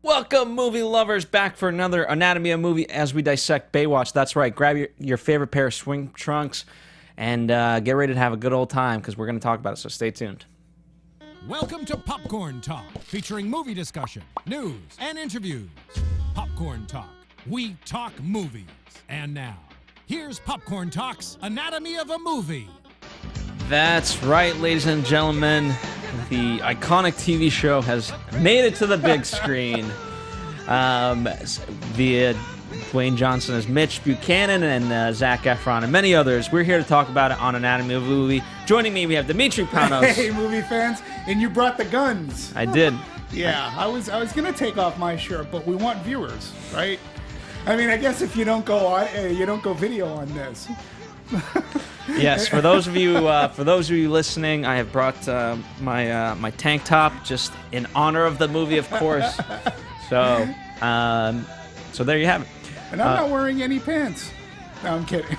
Welcome, movie lovers, back for another Anatomy of Movie as we dissect Baywatch. That's right, grab your favorite pair of swing trunks and get ready to have a good old time because we're going to talk about it, so stay tuned. Welcome to Popcorn Talk, featuring movie discussion, news, and interviews. Popcorn Talk, we talk movies. And now, here's Popcorn Talk's Anatomy of a Movie. That's right, ladies and gentlemen. The iconic TV show has made it to the big screen via Dwayne Johnson as Mitch Buchannon and Zac Efron and many others. We're here to talk about it on Anatomy of a Movie. Joining me, we have Demetri Panos. Hey, movie fans, and you brought the guns. I did. Yeah, I was gonna take off my shirt, but we want viewers, right? I mean, I guess if you don't go video on this. Yes, for those of you listening, I have brought my tank top just in honor of the movie, of course. So there you have it. And I'm not wearing any pants. No, I'm kidding.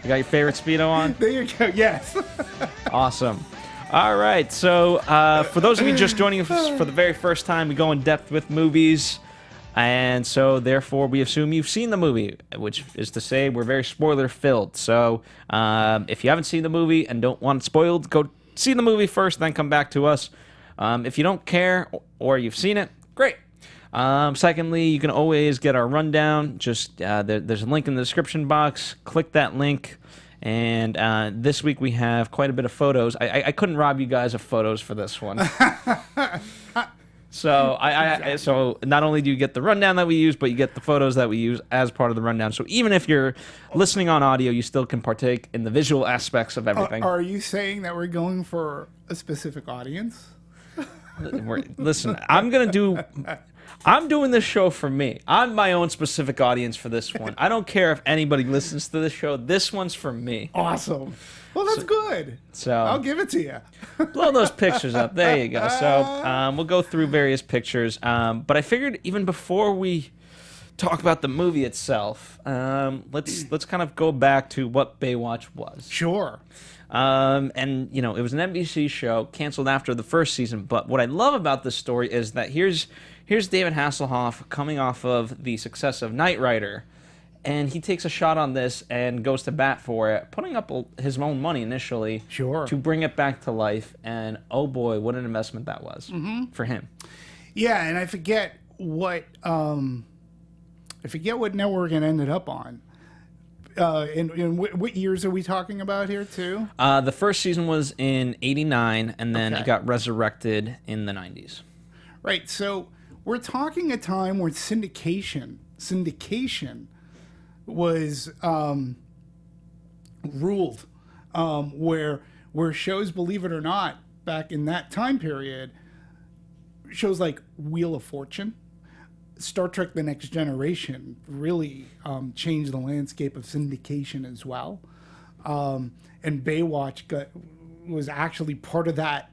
You got your favorite Speedo on? There you go. Yes. Awesome. All right. So for those of you just joining us for the very first time, we go in depth with movies. And so, therefore, we assume you've seen the movie, which is to say we're very spoiler-filled. So, if you haven't seen the movie and don't want it spoiled, go see the movie first, then come back to us. If you don't care or you've seen it, great. Secondly, you can always get our rundown. Just there's a link in the description box. Click that link. And this week we have quite a bit of photos. I couldn't rob you guys of photos for this one. So so not only do you get the rundown that we use, but you get the photos that we use as part of the rundown. So even if you're listening on audio, you still can partake in the visual aspects of everything. Are you saying that we're going for a specific audience? Listen, I'm doing this show for me. I'm my own specific audience for this one. I don't care if anybody listens to this show. This one's for me. Awesome. Well, that's good. So I'll give it to you. Blow those pictures up. There you go. So we'll go through various pictures. But I figured even before we talk about the movie itself, let's kind of go back to what Baywatch was. Sure. And you know, it was an NBC show canceled after the first season. But what I love about this story is that here's David Hasselhoff coming off of the success of Knight Rider. And he takes a shot on this and goes to bat for it, putting up his own money initially to bring it back to life. And oh boy, what an investment that was for him. Yeah, and I forget what network it ended up on. In what years are we talking about here too? The first season was in '89, and then it got resurrected in the '90s. Right. So we're talking a time where syndication was ruled, where shows, believe it or not, back in that time period, shows like Wheel of Fortune, Star Trek: The Next Generation really changed the landscape of syndication as well, and Baywatch was actually part of that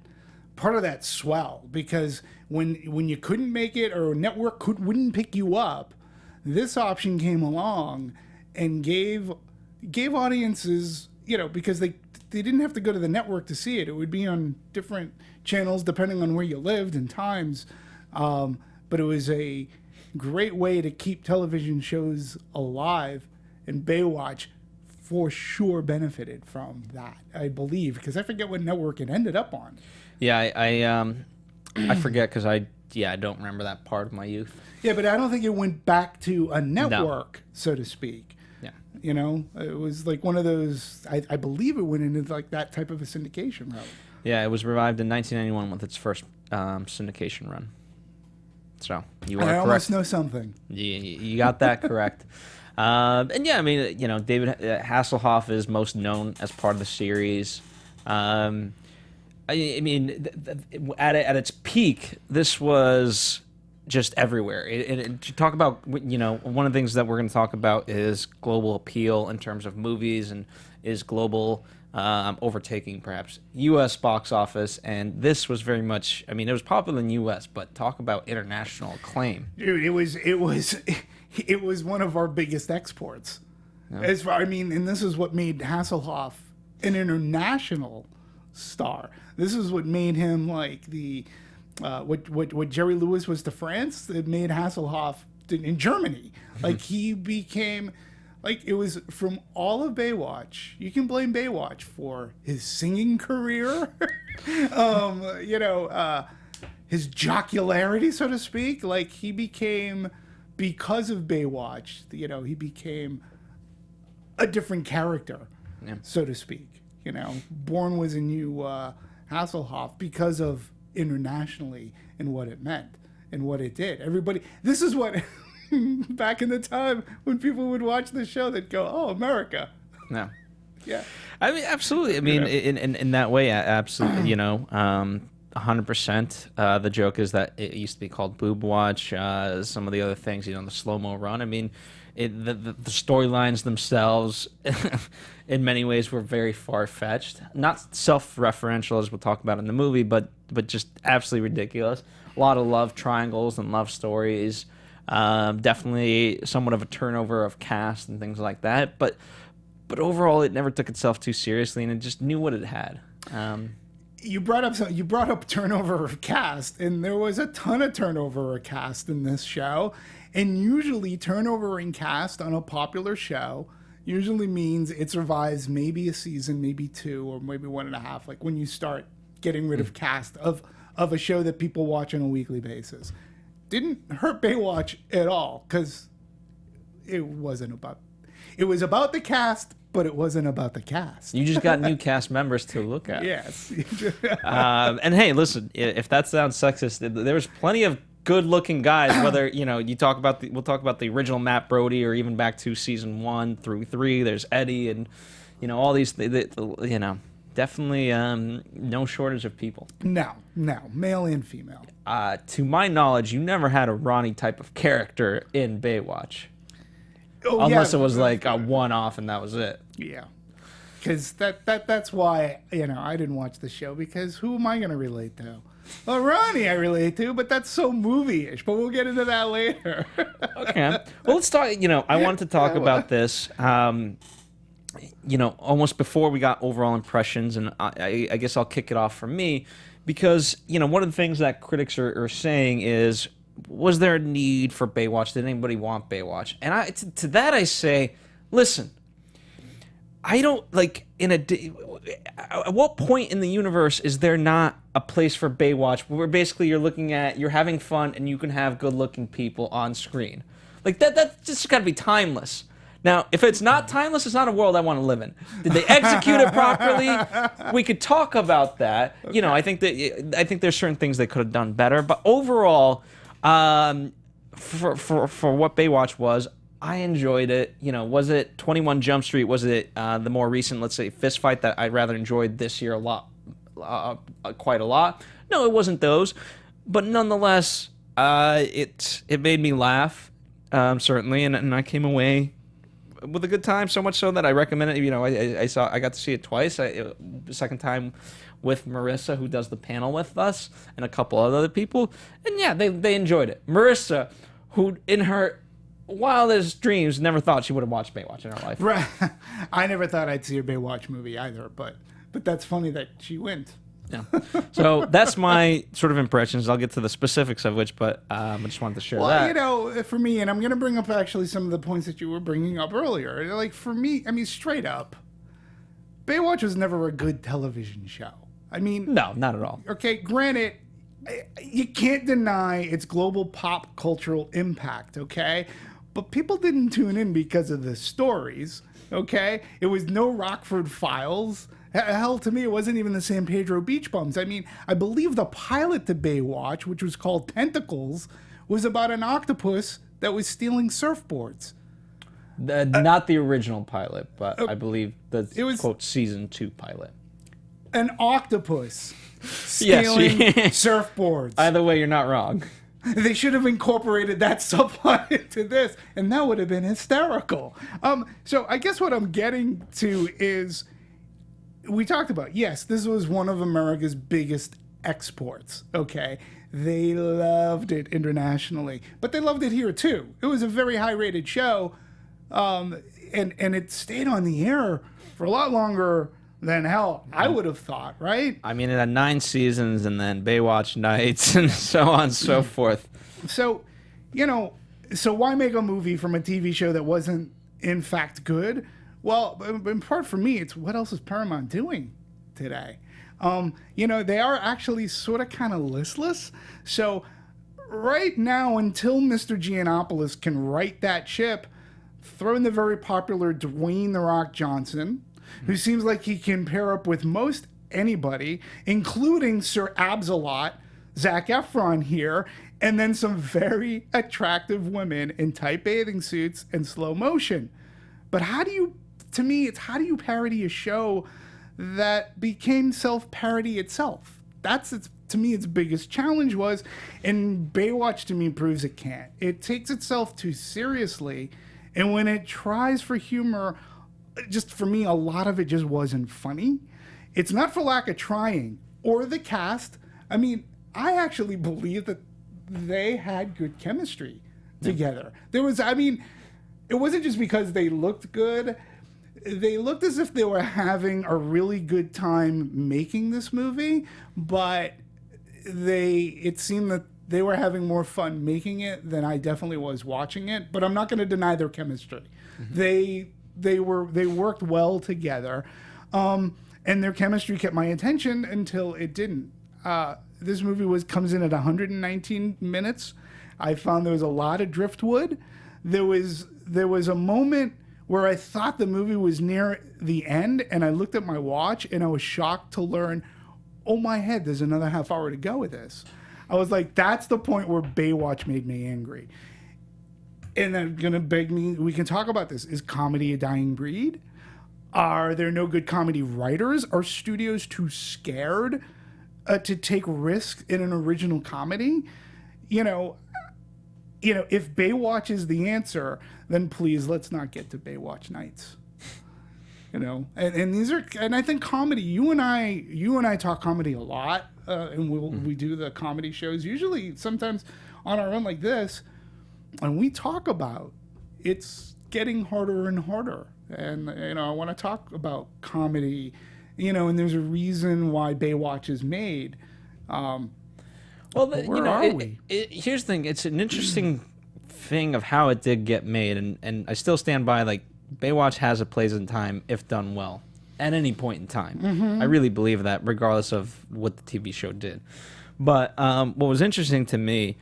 swell, because when you couldn't make it or a network wouldn't pick you up, this option came along and gave audiences, because they didn't have to go to the network to see it. It would be on different channels depending on where you lived and times. But it was a great way to keep television shows alive, and Baywatch for sure benefited from that, I believe, because I forget what network it ended up on. Yeah, I forget because I don't remember that part of my youth. Yeah, but I don't think it went back to a network, so to speak. Yeah. It was like one of those, I believe it went into like that type of a syndication route. Yeah, it was revived in 1991 with its first syndication run. So you are correct. I almost know something. You got that correct. And yeah, I mean, David Hasselhoff is most known as part of the series. I mean, at its peak, this was just everywhere. To talk about, one of the things that we're going to talk about is global appeal in terms of movies, and is global overtaking perhaps U.S. box office. And this was very much, I mean, it was popular in the U.S., but talk about international acclaim. Dude, it was one of our biggest exports. Yeah. And this is what made Hasselhoff an international star. This is what made him like the what Jerry Lewis was to France, it made Hasselhoff in Germany. Like he became, like it was from all of Baywatch. You can blame Baywatch for his singing career, his jocularity, so to speak. Like he became, because of Baywatch, he became a different character, so to speak. Born was a new Hasselhoff because of internationally and what it meant and what it did. Everybody, this is what back in the time when people would watch the show, they'd go, "Oh, America." No. Yeah. I mean, absolutely. I mean, in that way, absolutely. 100%. The joke is that it used to be called Boob Watch. Some of the other things, the slow-mo run. I mean, the storylines themselves, in many ways, were very far-fetched. Not self-referential, as we'll talk about in the movie, but just absolutely ridiculous. A lot of love triangles and love stories. Definitely somewhat of a turnover of cast and things like that. But overall, it never took itself too seriously, and it just knew what it had. You brought up turnover of cast, and there was a ton of turnover of cast in this show. And usually turnover in cast on a popular show usually means it survives maybe a season, maybe 2, or maybe 1.5. Like when you start getting rid of cast of a show that people watch on a weekly basis. Didn't hurt Baywatch at all, because it was about the cast, but it wasn't about the cast. You just got new cast members to look at. Yes. And hey, listen, if that sounds sexist, there was plenty of good-looking guys. Whether we'll talk about the original Matt, Brody, or even back to season 1 through 3. There's Eddie, and all these. Definitely no shortage of people. No, male and female. To my knowledge, you never had a Ronnie type of character in Baywatch. Oh, unless it was like a one-off and that was it. Yeah. Because that's why, I didn't watch the show, because who am I going to relate to? Well, Ronnie I relate to, but that's so movie-ish. But we'll get into that later. Okay. Well, let's talk, I wanted to talk about this, almost before we got overall impressions, and I guess I'll kick it off from me, because, one of the things that critics are saying is, was there a need for Baywatch? Did anybody want Baywatch? And to that I say, listen, I don't, at what point in the universe is there not a place for Baywatch where basically you're having fun and you can have good-looking people on screen? Like, that's just got to be timeless. Now, if it's not timeless, it's not a world I want to live in. Did they execute it properly? We could talk about that. Okay. I think there's certain things they could have done better. But overall, for what Baywatch was, I enjoyed it. Was it 21 Jump Street? Was it the more recent, let's say, Fist Fight that I rather enjoyed this year quite a lot? No, it wasn't those. But nonetheless, it made me laugh, certainly, and I came away with a good time, so much so that I recommend it. I got to see it twice. The second time with Marissa, who does the panel with us, and a couple of other people, and yeah, they enjoyed it. Marissa, who in her wildest dreams never thought she would have watched Baywatch in her life. Right. I never thought I'd see a Baywatch movie either, but that's funny that she went. Yeah. So that's my sort of impressions. I'll get to the specifics of which, but I just wanted to share that. Well, for me, and I'm going to bring up actually some of the points that you were bringing up earlier. Like, for me, straight up, Baywatch was never a good television show. No, not at all. Okay, granted, you can't deny its global pop cultural impact, okay? But people didn't tune in because of the stories, okay? It was no Rockford Files. Hell, to me, it wasn't even the San Pedro Beach Bums. I believe the pilot to Baywatch, which was called Tentacles, was about an octopus that was stealing surfboards. Not the original pilot, but I believe it was, quote, season 2 pilot. An octopus stealing surfboards. Either way, you're not wrong. They should have incorporated that subplot into this, and that would have been hysterical. So I guess what I'm getting to is, we talked about, yes, this was one of America's biggest exports, okay? They loved it internationally, but they loved it here too. It was a very high-rated show, and it stayed on the air for a lot longer then hell, I would have thought, right? I mean, it had 9 seasons and then Baywatch nights and so on and so forth. So, so why make a movie from a TV show that wasn't in fact good? Well, in part for me, it's what else is Paramount doing today? They are actually sort of kind of listless. So right now, until Mr. Giannopoulos can right that ship, throw in the very popular Dwayne "The Rock" Johnson, who seems like he can pair up with most anybody, including Sir Absalot, Zac Efron here, and then some very attractive women in tight bathing suits and slow motion. But how do you parody a show that became self-parody itself? To me, its biggest challenge was, and Baywatch to me proves it can't. It takes itself too seriously, and when it tries for humor, just for me, a lot of it just wasn't funny. It's not for lack of trying, or the cast. I mean, I actually believe that they had good chemistry together. It wasn't just because they looked good. They looked as if they were having a really good time making this movie, but it seemed that they were having more fun making it than I definitely was watching it. But I'm not going to deny their chemistry. Mm-hmm. They worked well together, and their chemistry kept my attention until it didn't. This movie comes in at 119 minutes. I found there was a lot of driftwood. There was a moment where I thought the movie was near the end, and I looked at my watch, and I was shocked to learn, oh my head, there's another half hour to go with this. I was like, that's the point where Baywatch made me angry. And they're going to beg me, we can talk about this. Is comedy a dying breed? Are there no good comedy writers? Are studios too scared to take risks in an original comedy? If Baywatch is the answer, then please let's not get to Baywatch nights. And I think comedy. You and I talk comedy a lot, and we do the comedy shows usually sometimes on our own like this, and we talk about it's getting harder and harder. And I want to talk about comedy, and there's a reason why Baywatch is made. Where are we? Here's the thing. It's an interesting thing of how it did get made, and I still stand by, like, Baywatch has a place and time if done well at any point in time. Mm-hmm. I really believe that, regardless of what the TV show did. But what was interesting to me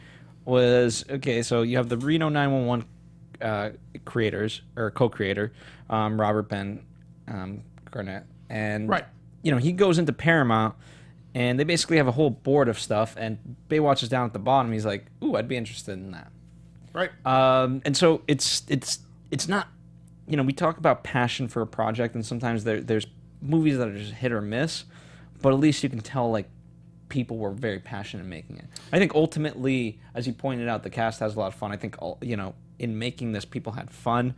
was, okay, so you have the Reno 911 creators, or co-creator, Robert Ben Garnett, and right. He goes into Paramount, and they basically have a whole board of stuff, and Baywatch is down at the bottom. He's like, ooh, I'd be interested in that. Right. And so it's not, we talk about passion for a project, and sometimes there's movies that are just hit or miss, but at least you can tell, like, people were very passionate in making it. I think ultimately, as you pointed out, the cast has a lot of fun. I think, in making this, people had fun,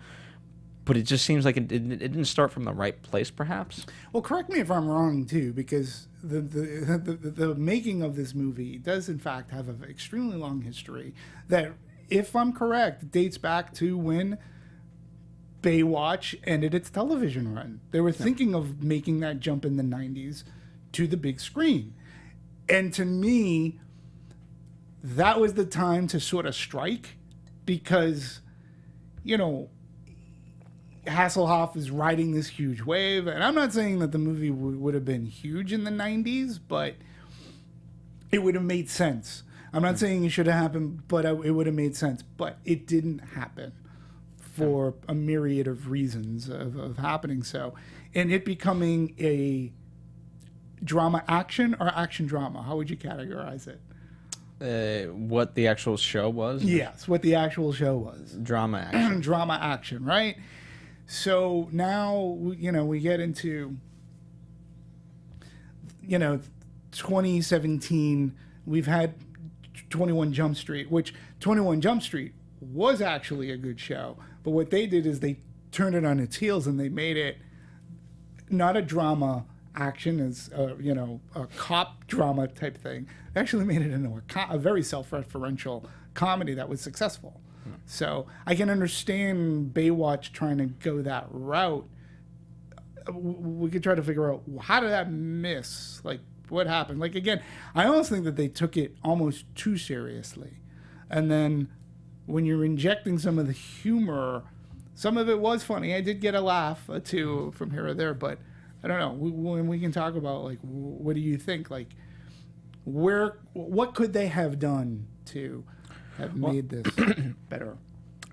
but it just seems like it didn't start from the right place, perhaps. Well, correct me if I'm wrong, too, because the making of this movie does, in fact, have an extremely long history that, if I'm correct, dates back to when Baywatch ended its television run. They were thinking of making that jump in the 90s to the big screen. And to me, that was the time to sort of strike, because, Hasselhoff is riding this huge wave. And I'm not saying that the movie would have been huge in the 90s, but it would have made sense. I'm not saying it should have happened, but it would have made sense. But it didn't happen for a myriad of reasons of happening so. And it becoming a drama action or action drama, how would you categorize it? What the actual show was? Yes, what the actual show was. Drama action. Drama action, right? So now, we get into, 2017, we've had 21 Jump Street, which 21 Jump Street was actually a good show. But what they did is they turned it on its heels and they made it not a drama action, as a cop drama type thing. They actually made it into a very self-referential comedy that was successful. So I can understand Baywatch trying to go that route. we could try to figure out how did that miss? Like, what happened? Like, again, I almost think that they took it almost too seriously. And then when you're injecting some of the humor, some of it was funny. I did get a laugh or two from here or there, but I don't know. When we can talk about, like, what do you think? Like, what could they have done to have made this better?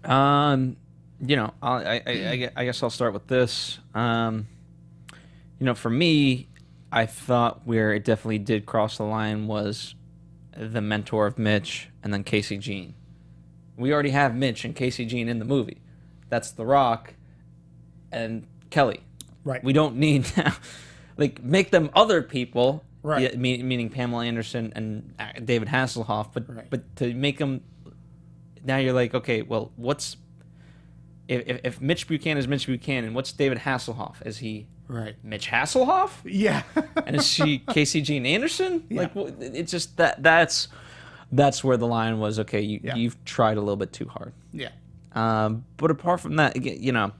You know, I guess I'll start with this. You know, for me, I thought where it definitely did cross the line was the mentor of Mitch and then Casey Jean. We already have Mitch and Casey Jean in the movie. That's The Rock and Kelly. Right. We don't need now, like, make them other people, right? Yeah, meaning Pamela Anderson and David Hasselhoff, but to make them, now you're like, okay, well, what's if Mitch Buchanan is Mitch Buchanan, what's David Hasselhoff? Is he Mitch Hasselhoff? Yeah. And is she Casey Jean Anderson? Yeah. Like, it's just that's where the line was. Okay, you've tried a little bit too hard. Yeah. But apart from that, you know,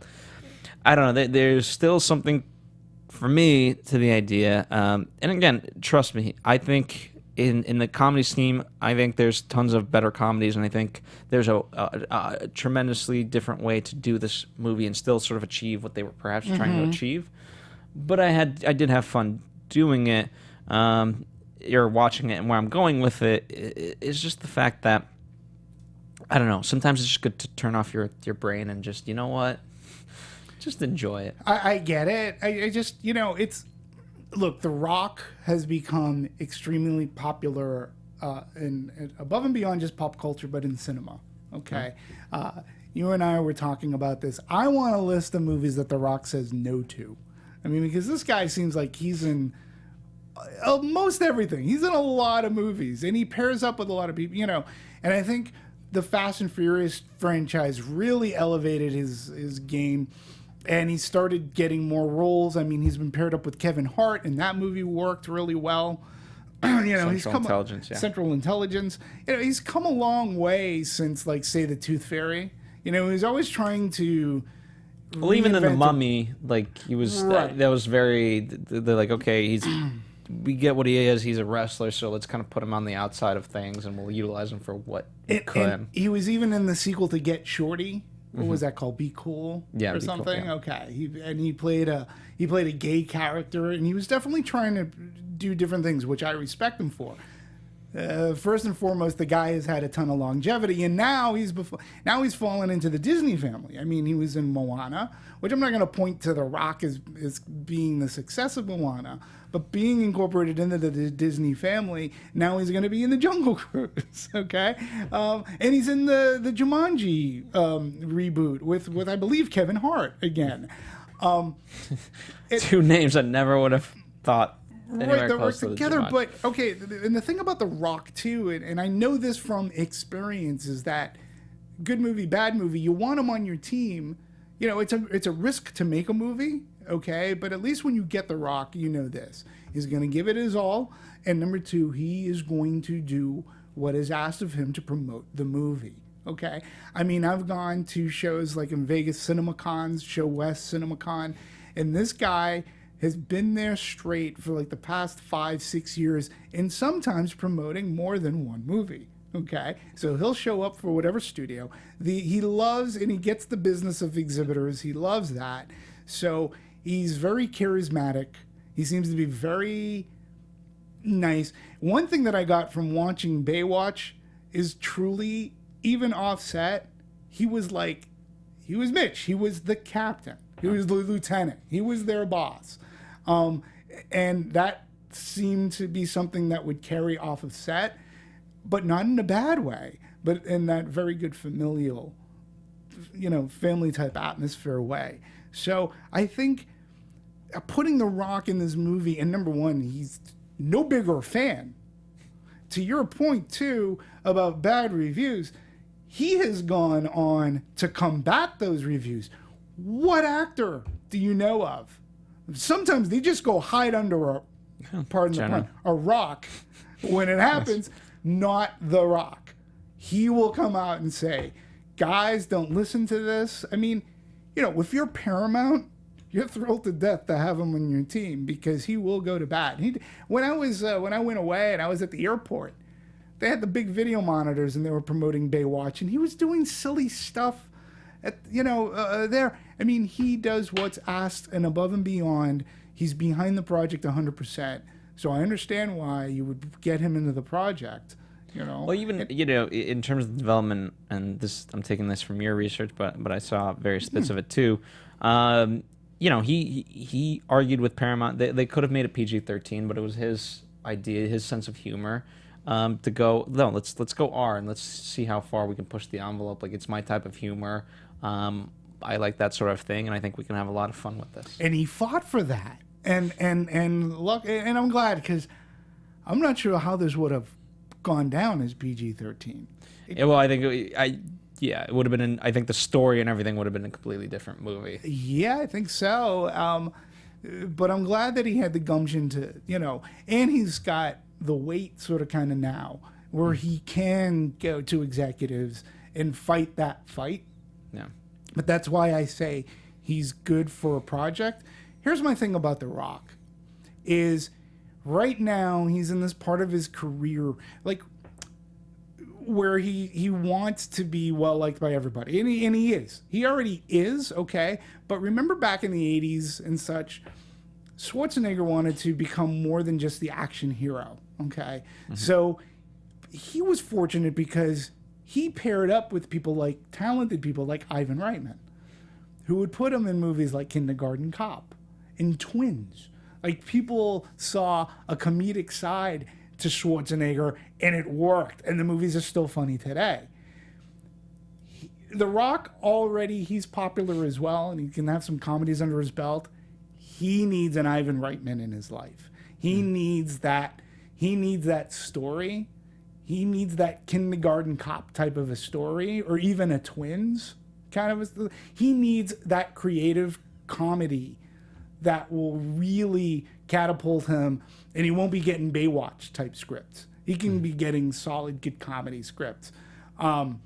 I don't know. There's still something for me to the idea. And again, trust me, I think in the comedy scheme, I think there's tons of better comedies, and I think there's a tremendously different way to do this movie and still sort of achieve what they were perhaps trying to achieve. But I did have fun doing it, or watching it, and where I'm going with it is just the fact that, I don't know, sometimes it's just good to turn off your brain and just, you know what, just enjoy it. I get it. I just, you know, look, The Rock has become extremely popular and above and beyond just pop culture, but in cinema. Okay. You and I were talking about this. I want a list of movies that The Rock says no to. I mean, because this guy seems like he's in most everything. He's in a lot of movies, and he pairs up with a lot of people, you know. And I think the Fast and Furious franchise really elevated his game. And he started getting more roles. I mean, he's been paired up with Kevin Hart, and that movie worked really well. You know, Central Intelligence. You know, he's come a long way since, like, say, The Tooth Fairy. You know, he's always trying to. Well, even in The Mummy, like, he was. That was very. They're like, okay, we get what he is. He's a wrestler, so let's kind of put him on the outside of things, and we'll utilize him for what he could. And he was even in the sequel to Get Shorty. What was that called? Be Cool, or something. Cool, yeah. Okay, he played a gay character, and he was definitely trying to do different things, which I respect him for. First and foremost, the guy has had a ton of longevity, and now he's fallen into the Disney family. I mean, he was in Moana, which I'm not going to point to The Rock as being the success of Moana, but being incorporated into the Disney family. Now he's going to be in the Jungle Cruise, okay? And he's in the Jumanji reboot with I believe Kevin Hart again. Two names I never would have thought. Right, they work together, but okay. And the thing about The Rock too, and I know this from experience, is that good movie, bad movie, you want him on your team. You know, it's a risk to make a movie, okay. But at least when you get The Rock, you know this: he's going to give it his all, and number two, he is going to do what is asked of him to promote the movie. Okay, I mean, I've gone to shows like in Vegas CinemaCons, Show West CinemaCon, and this guy has been there straight for like the past 5-6 years, and sometimes promoting more than one movie. Okay, so he'll show up for whatever studio. He loves, and he gets the business of exhibitors. He loves that. So he's very charismatic. He seems to be very nice. One thing that I got from watching Baywatch is truly, even offset, he was Mitch. He was the captain. He was the lieutenant. He was their boss. And that seemed to be something that would carry off of set, but not in a bad way, but in that very good familial, you know, family type atmosphere way. So I think putting The Rock in this movie, and number one, he's no bigger fan. To your point too about bad reviews, he has gone on to combat those reviews. What actor do you know of? Sometimes they just go hide under a rock when it happens. Not The Rock. He will come out and say, guys, don't listen to this. I mean, you know, if you're Paramount, you're thrilled to death to have him on your team because he will go to bat. When I went away and I was at the airport, they had the big video monitors and they were promoting Baywatch, and he was doing silly stuff there. I mean, he does what's asked and above and beyond. He's behind the project 100%. So I understand why you would get him into the project. Well, even in terms of development, and this, I'm taking this from your research, but I saw various bits of it too. He argued with Paramount. They could have made it PG-13, but it was his idea, his sense of humor, to go, no, let's go R and let's see how far we can push the envelope. Like, it's my type of humor. I like that sort of thing, and I think we can have a lot of fun with this. And he fought for that, and look, and I'm glad, because I'm not sure how this would have gone down as PG-13. Well, I think it would have been. I think the story and everything would have been a completely different movie. Yeah, I think so. But I'm glad that he had the gumption to, and he's got the weight sort of kind of now where he can go to executives and fight that fight. Yeah. But that's why I say he's good for a project. Here's my thing about The Rock is right now he's in this part of his career, like, where he wants to be well liked by everybody, and he is. He already is, okay. But remember back in the 80s and such, Schwarzenegger wanted to become more than just the action hero, okay. Mm-hmm. So he was fortunate because he paired up with talented people like Ivan Reitman, who would put him in movies like Kindergarten Cop and Twins. Like, people saw a comedic side to Schwarzenegger, and it worked, and the movies are still funny today. The Rock he's popular as well, and he can have some comedies under his belt. He needs an Ivan Reitman in his life. He needs that. He needs that story. He needs that Kindergarten Cop type of a story, or even a Twins kind of he needs that creative comedy that will really catapult him, and he won't be getting Baywatch type scripts. He can be getting solid, good comedy scripts. And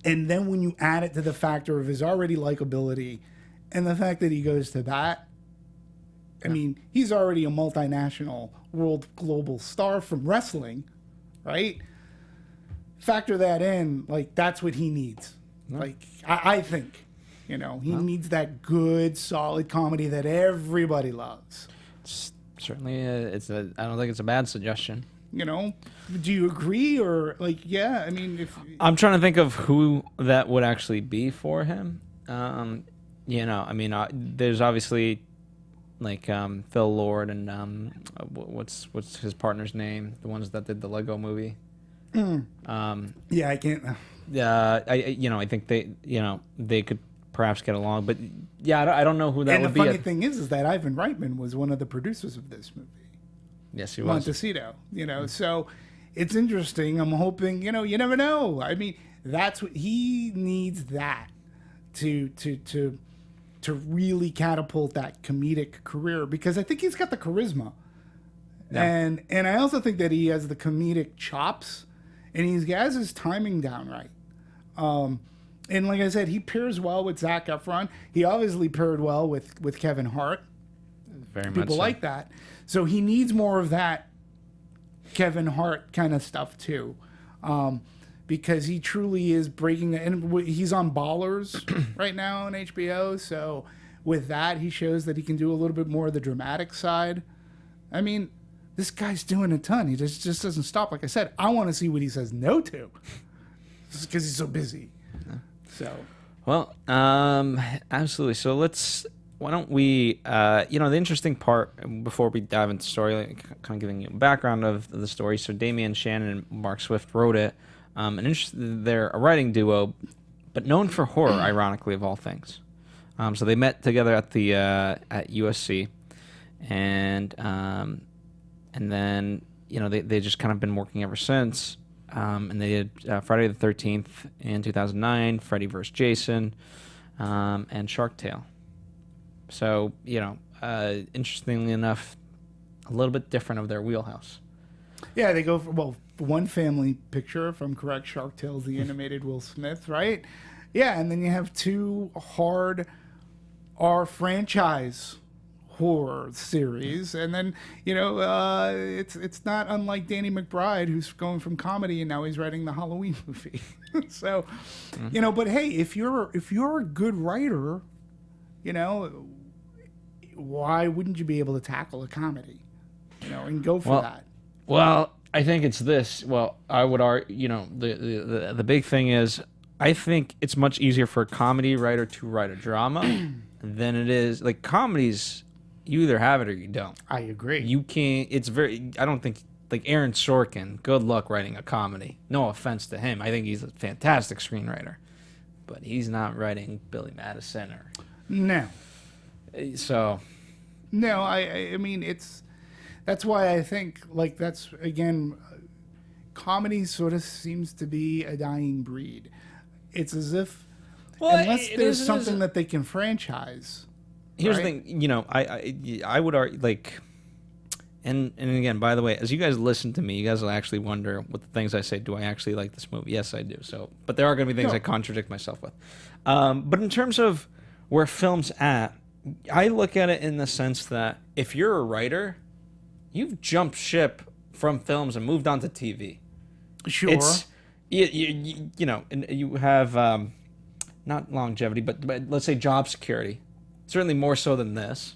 then when you add it to the factor of his already likability and the fact that he goes to bat, I mean, he's already a multinational, world global star from wrestling, right? Factor that in, like, that's what he needs. Yeah. Like, I think, he needs that good, solid comedy that everybody loves. Certainly, I don't think it's a bad suggestion. Do you agree, or yeah? I mean, if I'm trying to think of who that would actually be for him. There's obviously Phil Lord and what's his partner's name? The ones that did the Lego movie. Yeah, I can't. I think they could perhaps get along, but yeah, I don't know who that would be. And the funny thing is that Ivan Reitman was one of the producers of this movie. Yes, he was. Montecito, so it's interesting. I'm hoping, you never know. I mean, that's what he needs, that to really catapult that comedic career, because I think he's got the charisma. Yeah. And I also think that he has the comedic chops, and he has his timing down right. And like I said, he pairs well with Zac Efron. He obviously paired well with Kevin Hart. Very much People so. like that. So he needs more of that Kevin Hart kind of stuff too, because he truly is breaking. And he's on Ballers right now on HBO. So with that, he shows that he can do a little bit more of the dramatic side. I mean, this guy's doing a ton. He just doesn't stop. Like I said, I want to see what he says no to, just because he's so busy. Yeah. So, well, absolutely. So why don't we, the interesting part before we dive into the story, kind of giving you a background of the story. So Damian Shannon and Mark Swift wrote it. They're a writing duo, but known for horror, ironically, of all things. So they met together at USC, and then they just kind of been working ever since. And they did Friday the 13th in 2009, Freddy vs. Jason, and Shark Tale. So, interestingly enough, a little bit different of their wheelhouse. Yeah, they go for, one family picture, if I'm correct. Shark Tale's the animated Will Smith, right? Yeah, and then you have two hard our franchise horror series, and then it's not unlike Danny McBride, who's going from comedy and now he's writing the Halloween movie. So, but hey, if you're a good writer, why wouldn't you be able to tackle a comedy, and go for that? Well, I think it's this. Well, I would argue, the big thing is, I think it's much easier for a comedy writer to write a drama than it is like comedies. You either have it or you don't. I agree. You can't. I don't think like Aaron Sorkin. Good luck writing a comedy. No offense to him. I think he's a fantastic screenwriter, but he's not writing Billy Madison or. No. So. No, I mean that's why I think like that's again, comedy sort of seems to be a dying breed. It's as if unless there's something that they can franchise. Here's right? the thing, I would argue, like, and again, by the way, as you guys listen to me, you guys will actually wonder what the things I say, do I actually like this movie? Yes, I do. So, but there are going to be things I contradict myself with. But in terms of where film's at, I look at it in the sense that if you're a writer, you've jumped ship from films and moved on to TV. Sure. It's, and you have, not longevity, but let's say job security. Certainly more so than this.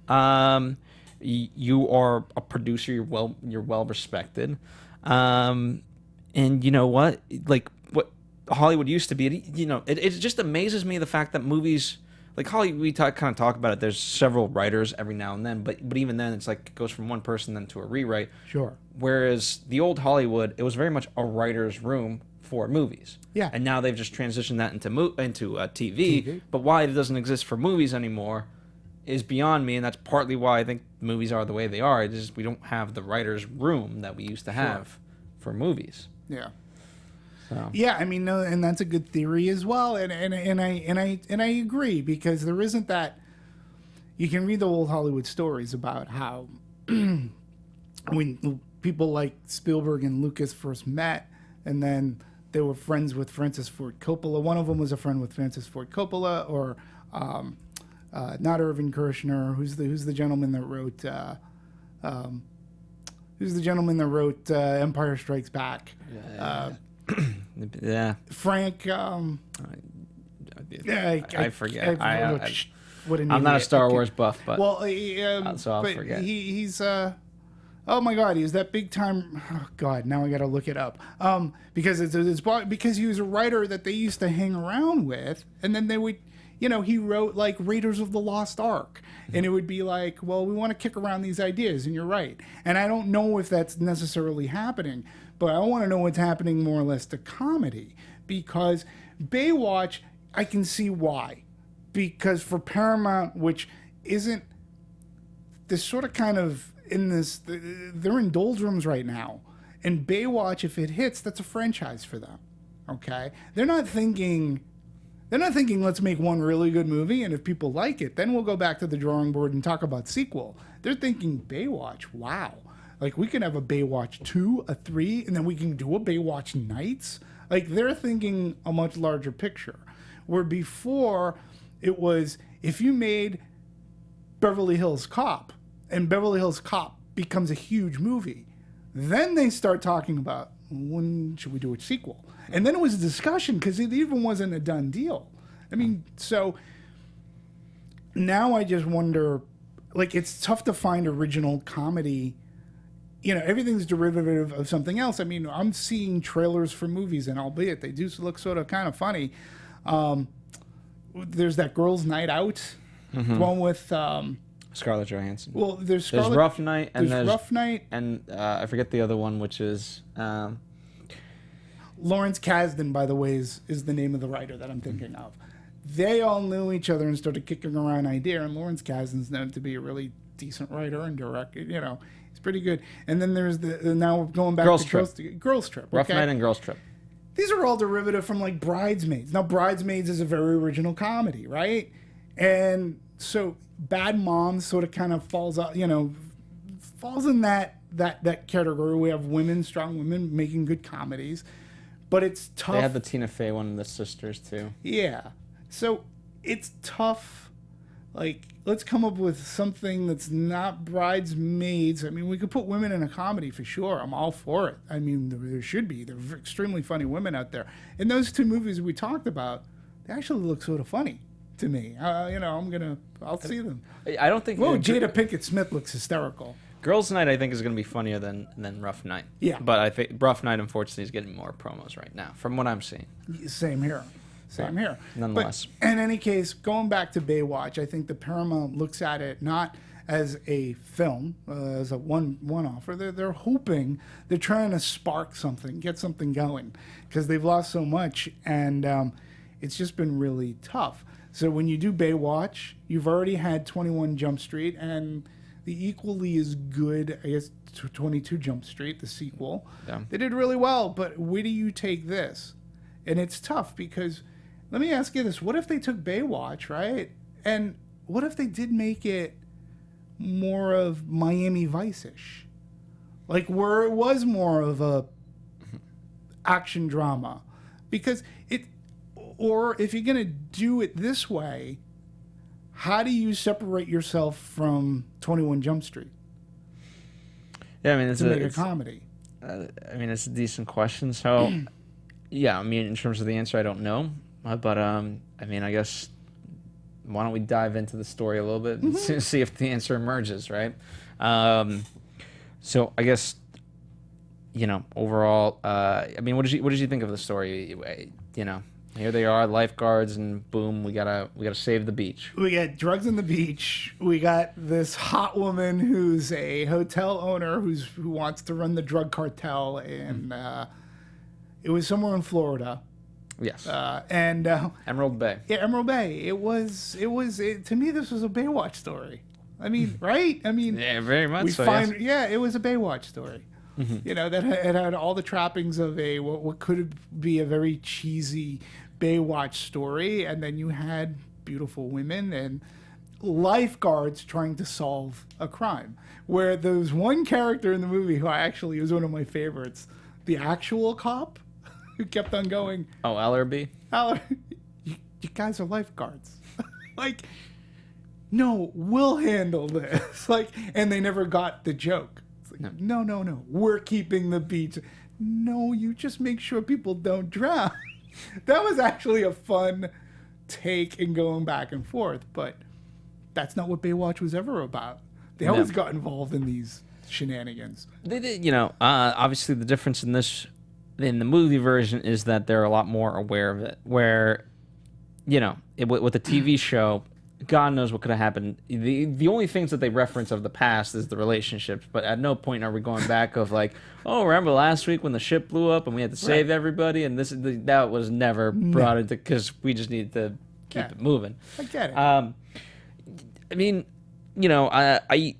You are a producer. You're well respected, and you know what? Like what Hollywood used to be. It just amazes me the fact that movies like Hollywood. We kind of talk about it. There's several writers every now and then, but even then, it's like it goes from one person then to a rewrite. Sure. Whereas the old Hollywood, it was very much a writer's room for movies. Yeah. And now they've just transitioned that into TV. But why it doesn't exist for movies anymore is beyond me, and that's partly why I think movies are the way they are. It's just we don't have the writer's room that we used to have for movies. Yeah. So. Yeah, I mean, no, and that's a good theory as well, and I agree, because there isn't that. You can read the old Hollywood stories about how when people like Spielberg and Lucas first met, and then they were friends with Francis Ford Coppola. One of them was a friend with Francis Ford Coppola, or not Irving Kershner. Who's the gentleman that wrote? Who's the gentleman that wrote Empire Strikes Back? Yeah. Frank. I forget. What an I'm not a idiot. Star Wars buff, but so I'll but forget. He's oh my God, he was that big time. Oh God, now I got to look it up. Because because he was a writer that they used to hang around with, and then they would, he wrote like Raiders of the Lost Ark, and it would be like, well, we want to kick around these ideas, and you're right. And I don't know if that's necessarily happening, but I want to know what's happening more or less to comedy, because Baywatch, I can see why. Because for Paramount, which isn't this sort of kind of in this, they're in doldrums right now. And Baywatch, if it hits, that's a franchise for them. Okay? They're not thinking, let's make one really good movie, and if people like it, then we'll go back to the drawing board and talk about sequel. They're thinking Baywatch, wow. Like, we can have a Baywatch 2, a 3, and then we can do a Baywatch Nights. Like, they're thinking a much larger picture. Where before, it was, if you made Beverly Hills Cop, and Beverly Hills Cop becomes a huge movie, then they start talking about, when should we do a sequel? And then it was a discussion, because it even wasn't a done deal. I mean, so now I just wonder, like, it's tough to find original comedy. Everything's derivative of something else. I mean, I'm seeing trailers for movies, and albeit they do look sort of kind of funny. There's that Girls' Night Out, the one with Scarlett Johansson. Well, there's Rough Night, and there's Rough Night, and I forget the other one, which is Lawrence Kasdan, by the way, is the name of the writer that I'm thinking of. They all knew each other and started kicking around idea, and Lawrence Kasdan's known to be a really decent writer and director. He's pretty good. And then there's now going back Girls to Trip. Girls Trip. Rough Night and Girls Trip. These are all derivative from like Bridesmaids. Now, Bridesmaids is a very original comedy, right? And so Bad Moms sort of kind of falls in that category. We have strong women making good comedies, but it's tough. They had the Tina Fey one and the sisters too. Yeah. So it's tough Like, let's come up with something that's not Bridesmaids. I mean, we could put women in a comedy for sure. I'm all for it. I mean, there should be. There are extremely funny women out there. And those two movies we talked about, they actually look sort of funny to me. I'll see them. I don't think. Whoa, Jada Pinkett Smith looks hysterical. Girls' Night, I think, is going to be funnier than Rough Night. Yeah. But I think Rough Night, unfortunately, is getting more promos right now, from what I'm seeing. Same here. Same here. Nonetheless. But in any case, going back to Baywatch, I think the Paramount looks at it not as a film, as a one-offer. They're hoping, they're trying to spark something, get something going, because they've lost so much, and it's just been really tough. So when you do Baywatch, you've already had 21 Jump Street, and the equally as good, I guess, 22 Jump Street, the sequel. Yeah. They did really well, but where do you take this? And it's tough because, let me ask you this. What if they took Baywatch, right? And what if they did make it more of Miami Vice-ish? Like, where it was more of a action drama. Because or if you're going to do it this way, how do you separate yourself from 21 Jump Street? Yeah, I mean, it's a comedy. It's a decent question. So, yeah, I mean, in terms of the answer, I don't know. But, I mean, I guess, why don't we dive into the story a little bit and see if the answer emerges, right? So, I guess, overall, I mean, what did you think of the story? Here they are, lifeguards, and boom, we gotta save the beach. We got drugs on the beach. We got this hot woman who's a hotel owner who wants to run the drug cartel, and it was somewhere in Florida. Yes. Emerald Bay. Yeah, Emerald Bay. To me, this was a Baywatch story. I mean, right? I mean, yeah, very much so. Yeah, it was a Baywatch story. That it had all the trappings of what could be a very cheesy Baywatch story, and then you had beautiful women and lifeguards trying to solve a crime. Where there was one character in the movie who actually was one of my favorites, the actual cop who kept on going, "Oh, LRB, you guys are lifeguards." Like, no, we'll handle this. Like, and they never got the joke. No. We're keeping the beach. No, you just make sure people don't drown. That was actually a fun take in going back and forth, but that's not what Baywatch was ever about. They always got involved in these shenanigans. They did, obviously the difference in the movie version is that they're a lot more aware of it. Where, with the TV show, God knows what could have happened. The only things that they reference of the past is the relationships, but at no point are we going back of like, oh, remember last week when the ship blew up and we had to save everybody, and that was never brought into, because we just needed to keep it moving. I get it. I mean, I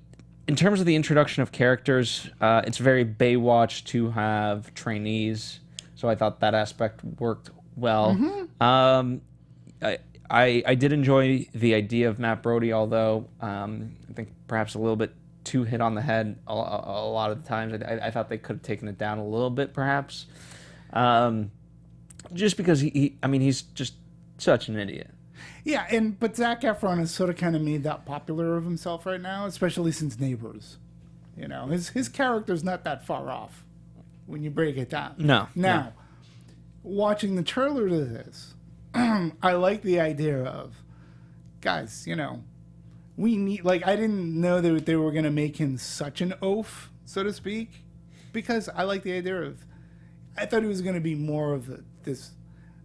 in terms of the introduction of characters, it's very Baywatch to have trainees, so I thought that aspect worked well. I did enjoy the idea of Matt Brody, although I think perhaps a little bit too hit on the head a lot of the times. I thought they could have taken it down a little bit, perhaps. Just because he's just such an idiot. Yeah, but Zac Efron has sort of kind of made that popular of himself right now, especially since Neighbors. His character's not that far off when you break it down. No. Now, watching the trailer to this, I like the idea of, guys, we need, like, I didn't know that they were going to make him such an oaf, so to speak, because I like the idea of, I thought he was going to be more of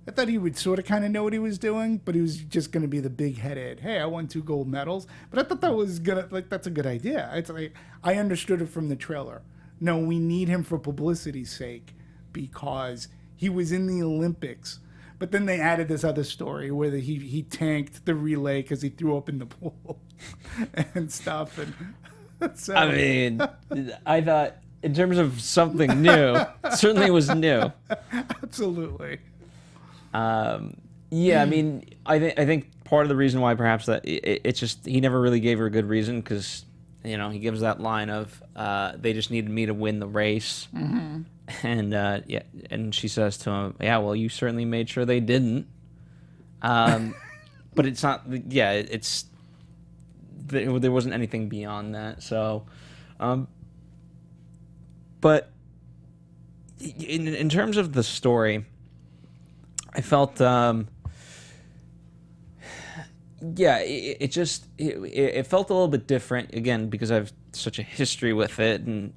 I thought he would sort of kind of know what he was doing, but he was just going to be the big-headed, hey, I won 2 gold medals. But I thought that was that's a good idea. It's like, I understood it from the trailer. No, we need him for publicity's sake because he was in the Olympics. But then they added this other story where he tanked the relay because he threw up in the pool and stuff. And so, I mean, I thought in terms of something new, certainly was new. Absolutely. Yeah, I mean, I think part of the reason why perhaps that it's just he never really gave her a good reason, because he gives that line of they just needed me to win the race. And and she says to him, "Yeah, well, you certainly made sure they didn't." But it's not. Yeah, it's there wasn't anything beyond that. So, but in terms of the story, I felt, it felt a little bit different, again, because I've such a history with it, and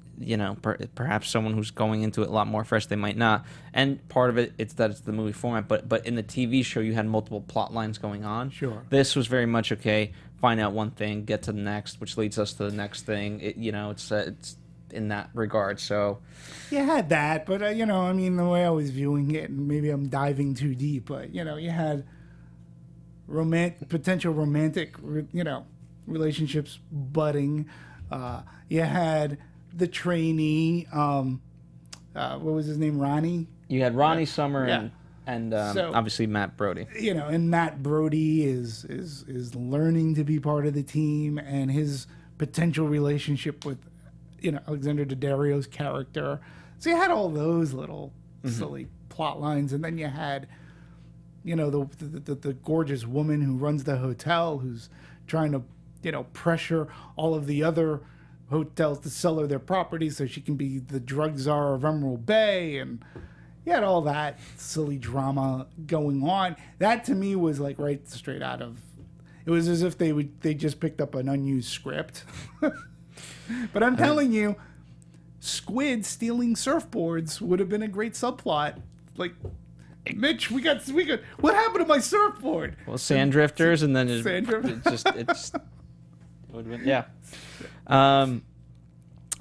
perhaps someone who's going into it a lot more fresh, they might not. And part of it, it's the movie format, but in the TV show, you had multiple plot lines going on. Sure. This was very much, okay, find out one thing, get to the next, which leads us to the next thing. It's in that regard. So you had that, but the way I was viewing it, and maybe I'm diving too deep, but you had potential romantic relationships budding. You had the trainee, what was his name, Ronnie? You had Ronnie Summer and So, obviously Matt Brody. And Matt Brody is learning to be part of the team, and his potential relationship with Alexandra Daddario's character. So you had all those little silly plot lines, and then you had the gorgeous woman who runs the hotel, who's trying to pressure all of the other hotels to sell her their property so she can be the drug czar of Emerald Bay, and you had all that silly drama going on. That to me was like right straight out of. It was as if they just picked up an unused script. But I'm telling you, Squid stealing surfboards would have been a great subplot. Like, Mitch, we got. What happened to my surfboard? Well, sand drifters, and then it just yeah.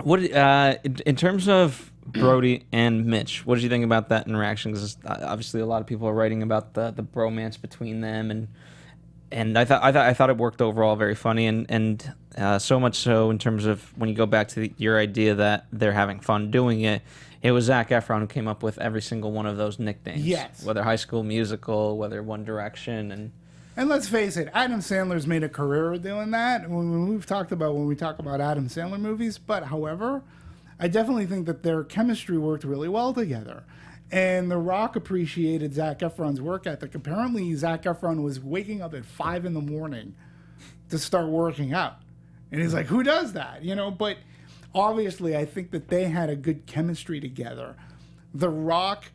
What in terms of Brody and Mitch, what did you think about that interaction? Because obviously a lot of people are writing about the bromance between them, and I thought it worked overall very funny, and so much so in terms of when you go back to your idea that they're having fun doing it. It was Zac Efron who came up with every single one of those nicknames. Yes. Whether High School Musical, whether One Direction, And let's face it, Adam Sandler's made a career of doing that. When we talk about Adam Sandler movies, but however, I definitely think that their chemistry worked really well together. And The Rock appreciated Zac Efron's work ethic. Apparently, Zac Efron was waking up at 5 a.m. to start working out. And he's like, who does that? But obviously, I think that they had a good chemistry together. The Rock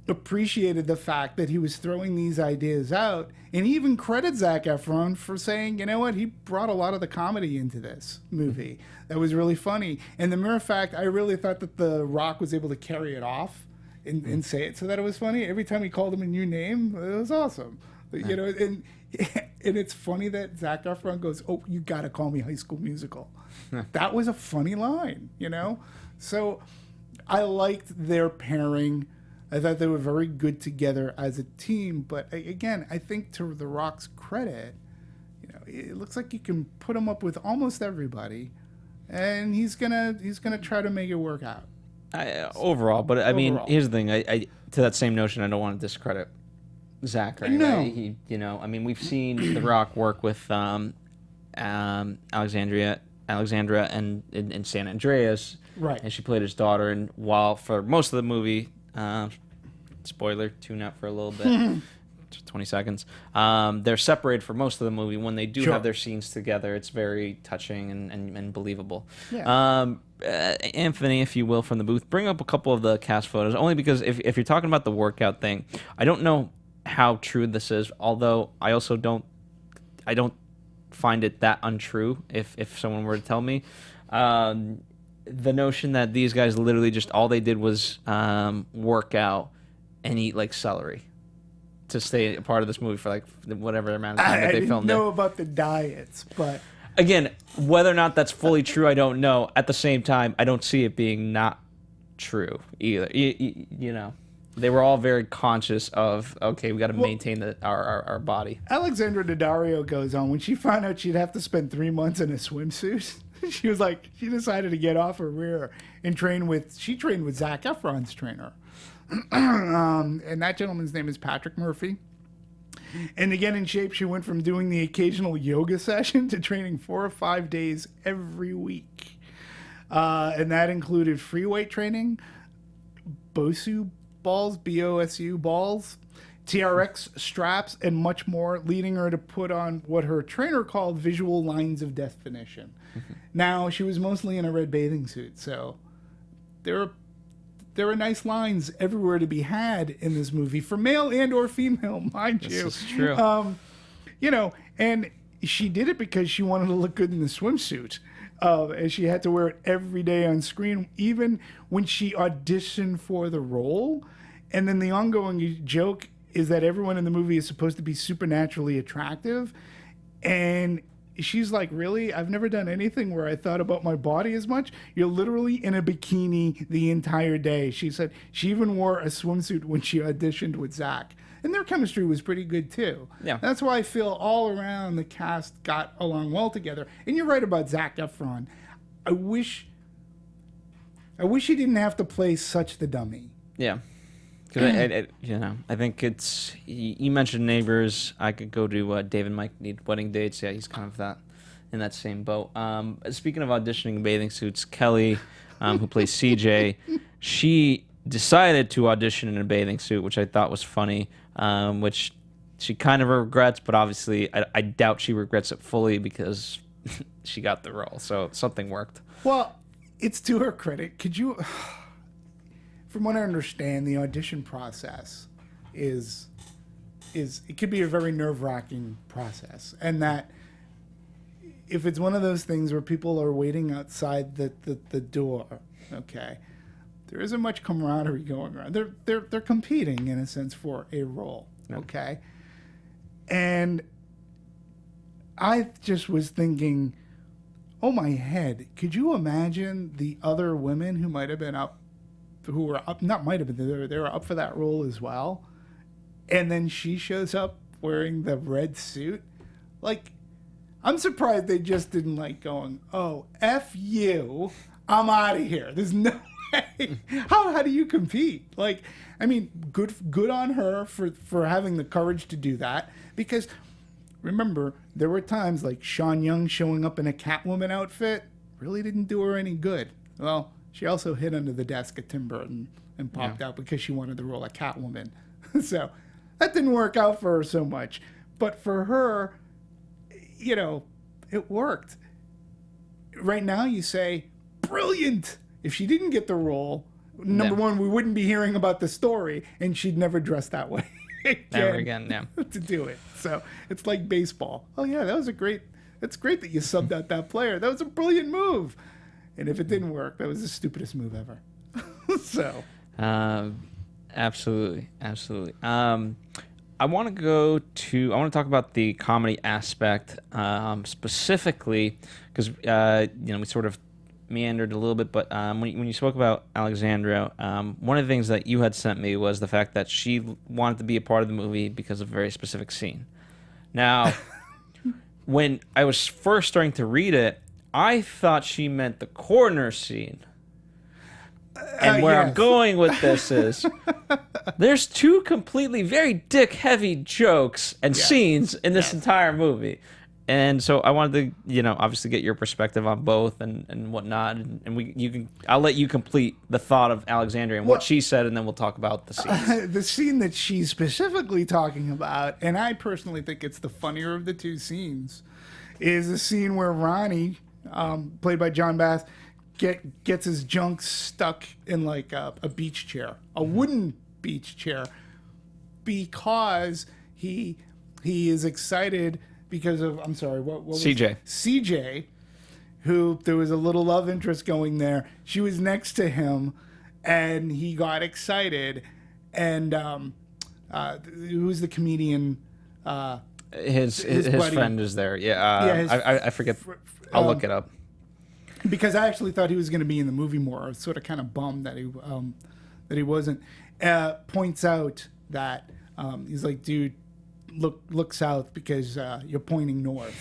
appreciated the fact that he was throwing these ideas out, and he even credits Zac Efron for saying, you know what, he brought a lot of the comedy into this movie. That was really funny. And the mere fact, I really thought that The Rock was able to carry it off and say it so that it was funny. Every time he called him a new name, it was awesome. And it's funny that Zac Efron goes, oh, you got to call me High School Musical. That was a funny line, So I liked their pairing. I thought they were very good together as a team. But again, I think to The Rock's credit, it looks like you can put him up with almost everybody, and he's gonna try to make it work out. Overall, but I mean, here's the thing. I to that same notion, I don't want to discredit Zach. Right? No. I mean, we've seen The Rock work with Alexandra and San Andreas, right? And she played his daughter. And while for most of the movie, spoiler, tune out for a little bit. 20 seconds. They're separated for most of the movie. When they do have their scenes together, it's very touching and believable. Yeah. Anthony, if you will, from the booth, bring up a couple of the cast photos, only because if you're talking about the workout thing, I don't know how true this is, although I also don't find it that untrue if someone were to tell me. The notion that these guys literally just all they did was work out and eat like celery to stay a part of this movie for like whatever amount of time that they filmed it. I didn't know about the diets, but again, whether or not that's fully true, I don't know. At the same time, I don't see it being not true either. They were all very conscious of, okay, we got to maintain our body. Alexandra Daddario goes on, when she found out she'd have to spend 3 months in a swimsuit, she was like, she decided to get off her rear and trained with Zac Efron's trainer. And that gentleman's name is Patrick Murphy. And to get in shape, she went from doing the occasional yoga session to training 4 or 5 days every week. And that included free weight training, BOSU balls, BOSU balls, TRX straps, and much more, leading her to put on what her trainer called visual lines of definition. Now, she was mostly in a red bathing suit, so there are nice lines everywhere to be had in this movie, for male and or female, mind you. This is true. You know, and she did it because she wanted to look good in the swimsuit. And she had to wear it every day on screen, even when she auditioned for the role. And then the ongoing joke is that everyone in the movie is supposed to be supernaturally attractive. And she's like, really? I've never done anything where I thought about my body as much. You're literally in a bikini the entire day. She said she even wore a swimsuit when she auditioned with Zach. And their chemistry was pretty good, too. Yeah. That's why I feel all around the cast got along well together. And you're right about Zac Efron. I wish he didn't have to play such the dummy. Yeah. Because I think it's, you mentioned Neighbors. I could go to Dave and Mike Need Wedding Dates. Yeah, he's kind of in that same boat. Speaking of auditioning in bathing suits, Kelly, who plays CJ, she decided to audition in a bathing suit, which I thought was funny, which she kind of regrets, but obviously I doubt she regrets it fully because she got the role. So something worked. Well, it's to her credit. Could you... From what I understand, the audition process is it could be a very nerve-wracking process, and that if it's one of those things where people are waiting outside the door, okay, there isn't much camaraderie going around. They're competing in a sense for a role, okay, and I just was thinking, oh my head, could you imagine the other women who might have been up? Who were up, not might have been, they were up for that role as well. And then she shows up wearing the red suit. Like, I'm surprised they just didn't like going, oh, F you, I'm out of here. There's no way. How do you compete? Like, I mean, good on her for having the courage to do that. Because, remember, there were times like Sean Young showing up in a Catwoman outfit really didn't do her any good. Well, she also hid under the desk at Tim Burton and popped out because she wanted the role of Catwoman. So that didn't work out for her so much. But for her, you know, it worked. Right now you say, brilliant. If she didn't get the role, number one, we wouldn't be hearing about the story, and she'd never dress that way Never again, yeah. to do it. So it's like baseball. Oh, yeah, it's great that you subbed out that player. That was a brilliant move. And if it didn't work, that was the stupidest move ever. So, absolutely. I want to talk about the comedy aspect specifically because we sort of meandered a little bit, but when you spoke about Alexandra, one of the things that you had sent me was the fact that she wanted to be a part of the movie because of a very specific scene. Now, when I was first starting to read it, I thought she meant the corner scene. And where yes. I'm going with this is there's two completely very dick-heavy jokes and scenes in this entire movie. And so I wanted to, obviously get your perspective on both and whatnot. And I'll let you complete the thought of Alexandria and what she said, and then we'll talk about the scenes. The scene that she's specifically talking about, and I personally think it's the funnier of the two scenes, is the scene where Ronnie, played by John Bass, gets his junk stuck in like a beach chair, a wooden beach chair, because he is excited because of, I'm sorry, what was CJ. CJ, who there was a little love interest going there. She was next to him, and he got excited. And who's the comedian? His buddy. friend is there. I forget. I'll look it up. Because I actually thought he was going to be in the movie more. I was sort of kind of bummed that he wasn't. Points out that he's like, dude, look south because you're pointing north,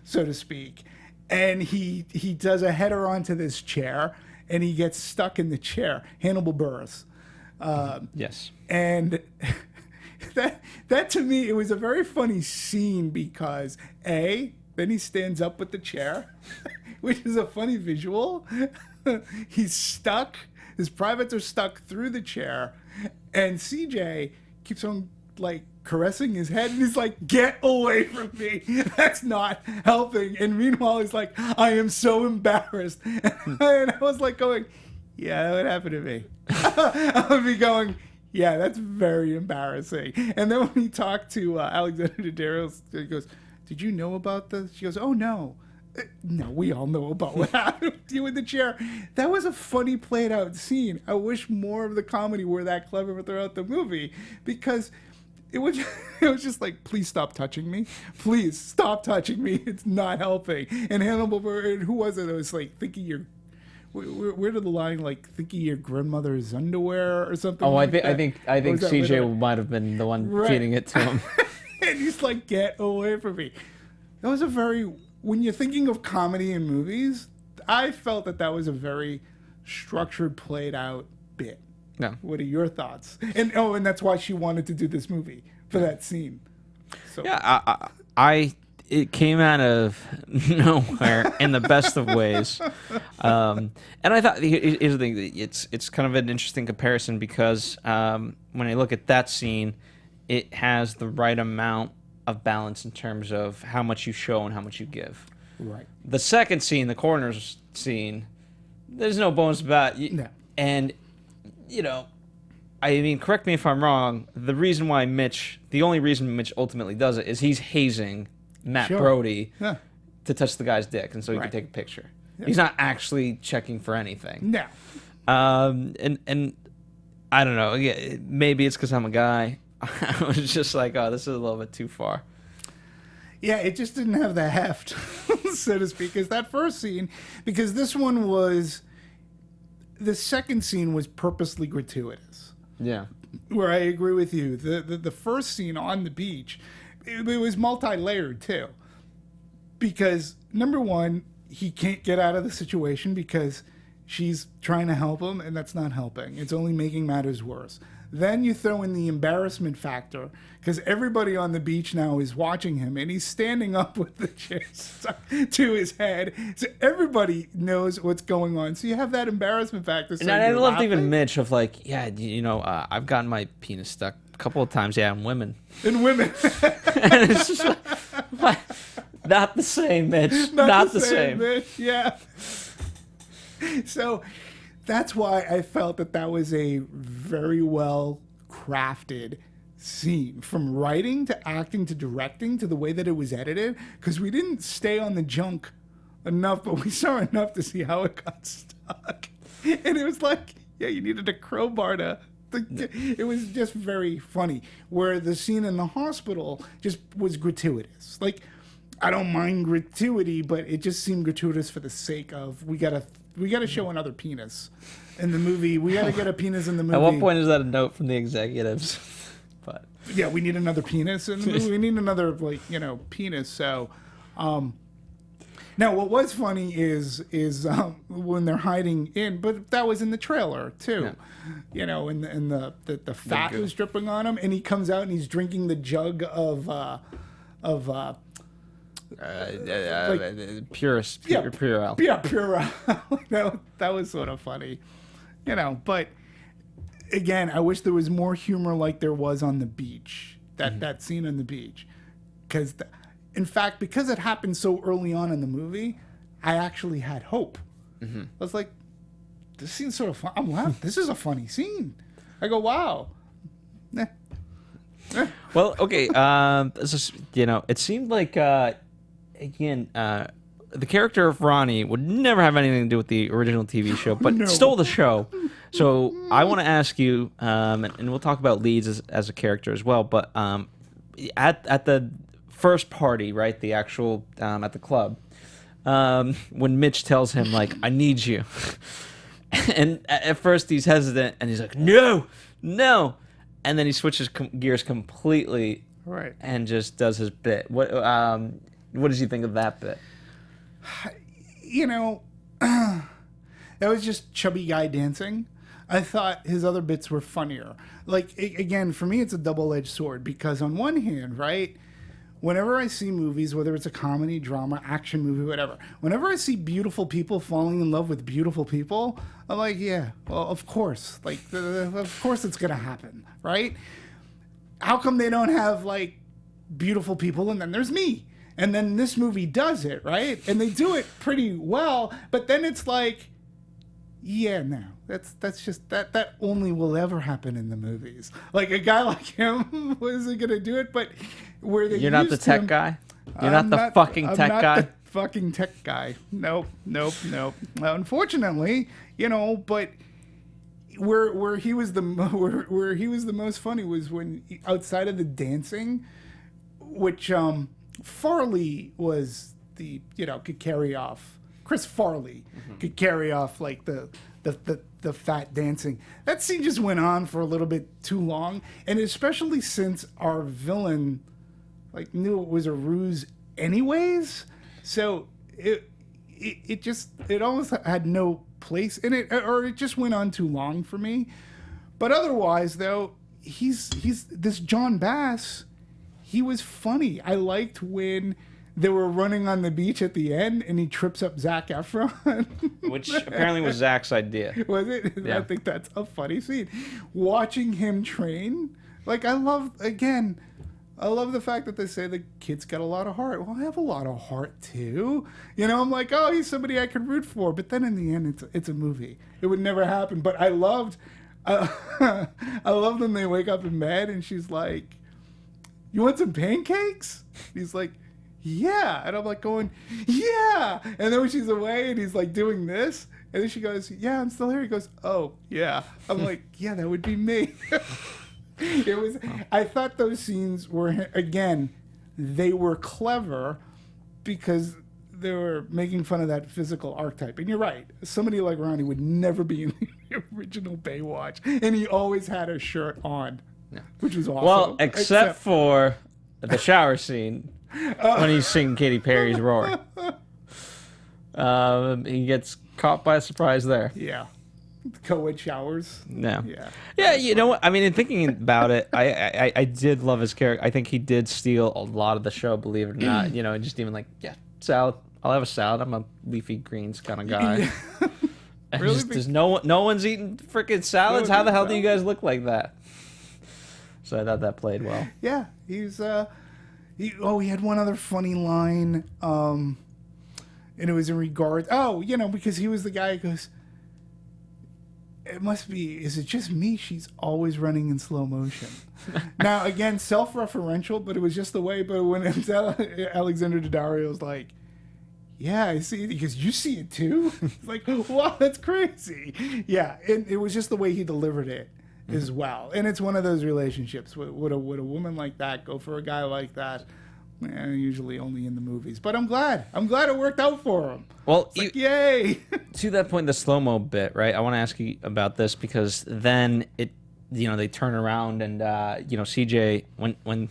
so to speak. And he does a header onto this chair, and he gets stuck in the chair. Hannibal Buress. Yes. And that to me, it was a very funny scene because then he stands up with the chair, which is a funny visual. He's stuck. His privates are stuck through the chair, and CJ keeps on like caressing his head, and he's like, "Get away from me! That's not helping." And meanwhile, he's like, "I am so embarrassed," and I was like, going, "Yeah, that would happen to me." I would be going, "Yeah, that's very embarrassing." And then when he talked to Alexandra Daddario, he goes, "Did you know about this?" She goes, "Oh no." No, we all know about what happened to you in the chair. That was a funny, played out scene. I wish more of the comedy were that clever throughout the movie, because it was just like, please stop touching me. Please stop touching me. It's not helping. And Hannibal Buress, who was it? It was like, thinking your, where did the line, like, thinking your grandmother's underwear or something? Oh, like I think CJ might have been the one feeding it to him. And he's like, "Get away from me." That was a very, when you're thinking of comedy in movies, I felt that was a very structured, played out bit. Yeah. What are your thoughts? And that's why she wanted to do this movie, for that scene. So. Yeah, it came out of nowhere in the best of ways. And I thought, here's the thing, it's kind of an interesting comparison, because when I look at that scene, it has the right amount of balance in terms of how much you show and how much you give. Right. The second scene, the coroner's scene, there's no bones about it. No. And, I mean, correct me if I'm wrong, the only reason Mitch ultimately does it is he's hazing Matt Brody to touch the guy's dick, and so he can take a picture. Yeah. He's not actually checking for anything. No. And I don't know. Yeah, maybe it's because I'm a guy. I was just like, oh, this is a little bit too far. Yeah, it just didn't have the heft, so to speak, as that first scene, because this one was, the second scene was purposely gratuitous. Yeah. Where I agree with you. The first scene on the beach, it was multi-layered too. Because, number one, he can't get out of the situation because she's trying to help him, and that's not helping. It's only making matters worse. Then you throw in the embarrassment factor, because everybody on the beach now is watching him, and he's standing up with the chair stuck to his head. So everybody knows what's going on. So you have that embarrassment factor. So and I loved even Mitch of like, yeah, I've gotten my penis stuck a couple of times, yeah, in women. In women. And it's just like, what? Not the same, Mitch. Not the same. Mitch. Yeah. So that's why I felt that was a very well crafted scene, from writing to acting to directing to the way that it was edited, because we didn't stay on the junk enough, but we saw enough to see how it got stuck. And it was like, yeah, you needed a crowbar to... It was just very funny, where the scene in the hospital just was gratuitous. Like, I don't mind gratuity, but it just seemed gratuitous for the sake of, we gotta show another penis in the movie. We gotta get a penis in the movie. At what point is that a note from the executives? But yeah, we need another penis in the movie. We need another, penis. So, now what was funny is when they're hiding in, but that was in the trailer too. Yeah. And the fat was dripping on him, and he comes out and he's drinking the jug of Pure ale. Yeah, pure ale. That was sort of funny, but again, I wish there was more humor like there was on the beach, that scene on the beach, because in fact, because it happened so early on in the movie, I actually had hope. I was like, this scene's sort of fun. I'm laughing. This is a funny scene. I go, wow. Well, okay. It seemed like, again, the character of Ronnie would never have anything to do with the original TV show, but stole the show. So I want to ask you, and we'll talk about leads as a character as well, but at the first party, right, the actual, at the club, when Mitch tells him, like, I need you. And at first he's hesitant, and he's like, no. And then he switches gears completely, right, and just does his bit. What did you think of that bit? That was just chubby guy dancing. I thought his other bits were funnier. Like, again, for me, it's a double-edged sword, because on one hand, right, whenever I see movies, whether it's a comedy, drama, action movie, whatever, whenever I see beautiful people falling in love with beautiful people, I'm like, yeah, well, of course. Like, of course it's going to happen, right? how come they don't have like beautiful people and then there's me? And then this movie does it, right? And they do it pretty well, but then it's like, yeah, no, that's just that only will ever happen in the movies. Like a guy like him wasn't gonna do it, but where they You're not the tech guy. You're not the fucking tech guy. The fucking tech guy. Nope. Unfortunately, but where he was where he was the most funny was when outside of the dancing, which Farley was could carry off. Chris Farley could carry off like the fat dancing. That scene just went on for a little bit too long, and especially since our villain like knew it was a ruse anyways, so it almost had no place in it, or it just went on too long for me. But otherwise, though, he's this John Bass. He was funny. I liked when they were running on the beach at the end and he trips up Zac Efron. Which apparently was Zach's idea. Was it? Yeah. I think that's a funny scene. Watching him train, like I love the fact that they say the kid's got a lot of heart. Well, I have a lot of heart too. I'm like, oh, he's somebody I could root for. But then in the end, it's a movie. It would never happen. But I loved when they wake up in bed and she's like, you want some pancakes? He's like, yeah. And I'm like going, yeah. And then when she's away and he's like doing this, and then she goes, yeah, I'm still here. He goes, oh, yeah. I'm like, yeah, that would be me. It was. I thought those scenes were, again, they were clever because they were making fun of that physical archetype. And you're right. Somebody like Ronnie would never be in the original Baywatch. And he always had a shirt on, which was awesome. Well, except for the shower scene when he's singing Katy Perry's Roar. He gets caught by surprise there. Yeah. Co-ed showers. No. Yeah. Yeah, you know what? I mean, in thinking about it, I did love his character. I think he did steal a lot of the show, believe it or not. Just even like, yeah, salad. I'll have a salad. I'm a leafy greens kind of guy. Really? There's no one's eating freaking salads. How the hell do you guys look like that? So I thought that played well. Yeah, he had one other funny line, and it was in regards. Because he was the guy who goes, it must be, is it just me? She's always running in slow motion. Now, again, self-referential, but it was just the way. But when Alexandra Daddario was like, yeah, I see it, because you see it too? It's like, wow, that's crazy. Yeah, it was just the way he delivered it as well. And it's one of those relationships. Would a woman like that go for a guy like that? Usually only in the movies. But I'm glad it worked out for him. Well, yay! To that point, the slow-mo bit, right? I want to ask you about this because then they turn around and CJ when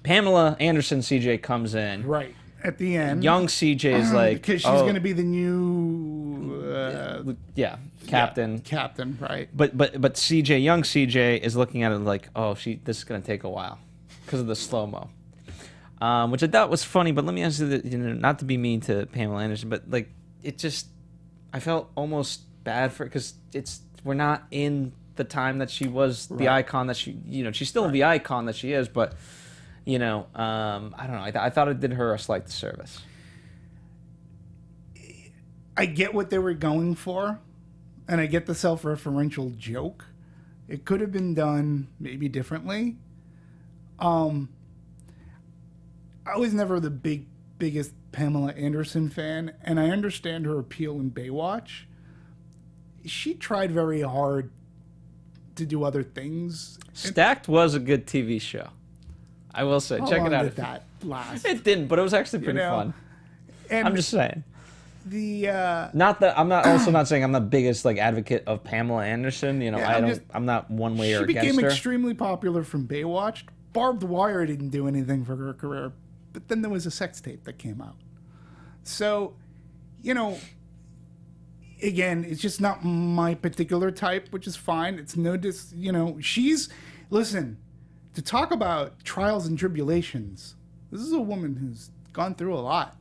Pamela Anderson CJ comes in, right at the end, young CJ is like, because she's going to be the new captain. Captain, right? But CJ, young CJ, is looking at it like, oh, this is going to take a while because of the slow-mo. Which I thought was funny, but let me ask you, not to be mean to Pamela Anderson, but like I felt almost bad for it because we're not in the time that she was the icon that she's still the icon that she is, but I don't know. I thought it did her a slight disservice. I get what they were going for, and I get the self-referential joke. It could have been done maybe differently. I was never the biggest Pamela Anderson fan, and I understand her appeal in Baywatch. She tried very hard to do other things. Stacked was a good TV show. I will say, check it out. Did that last? It didn't, but it was actually pretty fun. And I'm just saying. Not that I'm also not saying I'm the biggest advocate of Pamela Anderson. I'm not one way or against her. She became extremely popular from Baywatch. Barbed Wire didn't do anything for her career, but then there was a sex tape that came out. So, again, it's just not my particular type, which is fine. It's listen, to talk about trials and tribulations, this is a woman who's gone through a lot.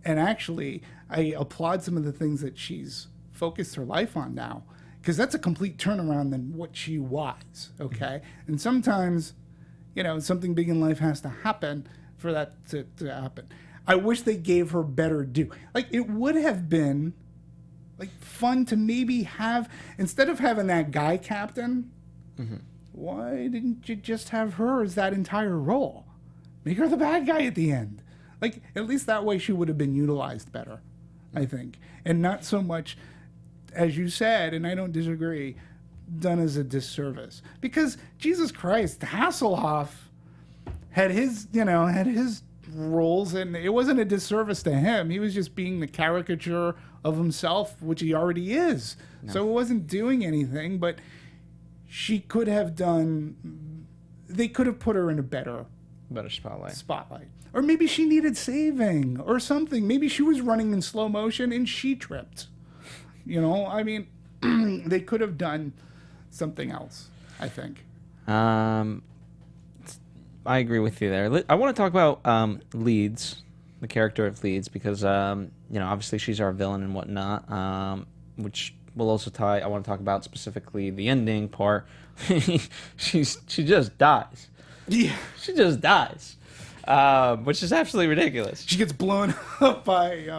And actually, I applaud some of the things that she's focused her life on now. because that's a complete turnaround than what she was. Okay, and sometimes, something big in life has to happen for that to happen. I wish they gave her better due. Like, it would have been fun to maybe have, instead of having that guy captain, why didn't you just have her as that entire role? Make her the bad guy at the end. Like, at least that way she would have been utilized better, I think. And not so much, as you said, and I don't disagree, done as a disservice. Because, Jesus Christ, Hasselhoff had his roles, and it wasn't a disservice to him. He was just being the caricature of himself, which he already is. No. So it wasn't doing anything, but they could have put her in a better spotlight. Or maybe she needed saving or something. Maybe she was running in slow motion and she tripped. They could have done something else, I think. I agree with you there. I want to talk about Leeds, the character of Leeds, because obviously she's our villain and whatnot, which will also tie. I want to talk about specifically the ending part. She just dies. Yeah, she just dies, which is absolutely ridiculous. She gets blown up by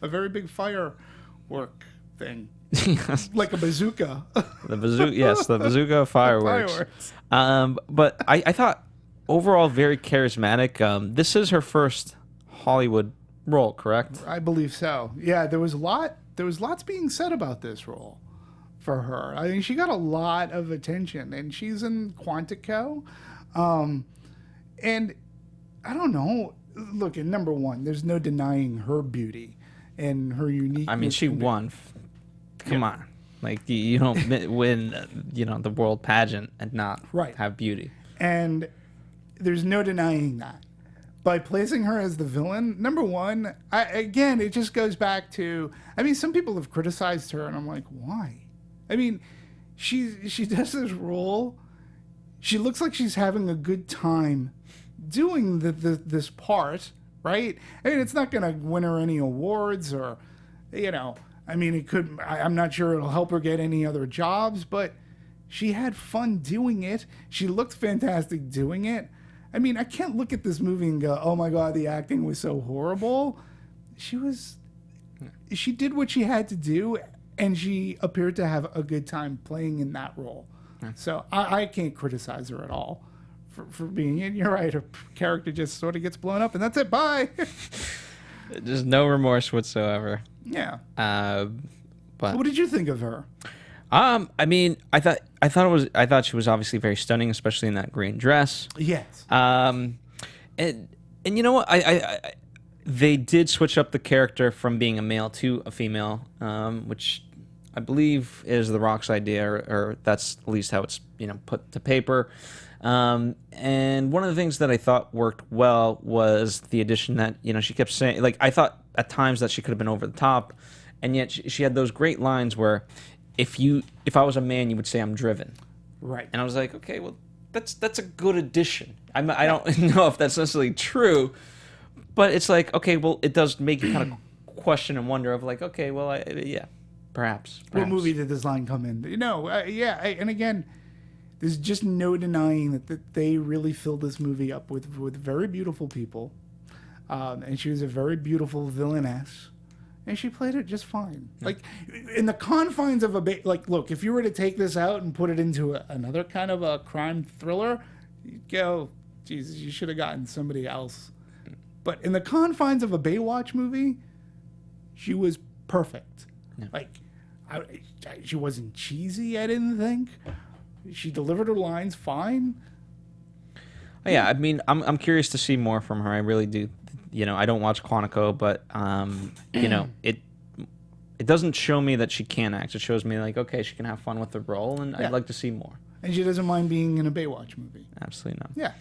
a very big firework thing. Like a bazooka. The bazooka fireworks. But I thought overall very charismatic. This is her first Hollywood role, correct? I believe so. Yeah, there was lots being said about this role for her. I mean, she got a lot of attention, and she's in Quantico. And I don't know. Look, at number one, there's no denying her beauty and her uniqueness. I mean, she won. Come on. Like, you don't win, the world pageant and not have beauty. And there's no denying that. By placing her as the villain, number one, again, it just goes back to, some people have criticized her, and I'm like, why? She does this role. She looks like she's having a good time doing this part, right? It's not going to win her any awards or, it could. I'm not sure it'll help her get any other jobs, but she had fun doing it. She looked fantastic doing it. I can't look at this movie and go, oh my God, the acting was so horrible. She did what she had to do, and she appeared to have a good time playing in that role. So I can't criticize her at all for being in. You're right. Her character just sort of gets blown up, and that's it. Bye. Just no remorse whatsoever. Yeah. But what did you think of her? I thought she was obviously very stunning, especially in that green dress. Yes. And you know what? They did switch up the character from being a male to a female, which I believe is The Rock's idea, or that's at least how it's put to paper. And one of the things that I thought worked well was the addition that she kept saying, like, I thought at times that she could have been over the top, and yet she had those great lines where if I was a man, you would say I'm driven. Right. And I was like, okay, well, that's a good addition. I don't know if that's necessarily true, but it's like, okay, well, it does make you kind of question and wonder of like, okay, well, yeah, perhaps. What movie did this line come in? And again, there's just no denying that they really filled this movie up with very beautiful people, and she was a very beautiful villainess. And she played it just fine. Yeah. Like, in the confines of look, if you were to take this out and put it into another kind of a crime thriller, you'd go, Jesus, you should have gotten somebody else. But in the confines of a Baywatch movie, she was perfect. Yeah. Like, she wasn't cheesy, I didn't think. She delivered her lines fine. Oh, yeah, I'm curious to see more from her. I really do. I don't watch Quantico, but it doesn't show me that she can act. It shows me like, okay, she can have fun with the role, and I'd like to see more. And she doesn't mind being in a Baywatch movie. Absolutely not. Yeah.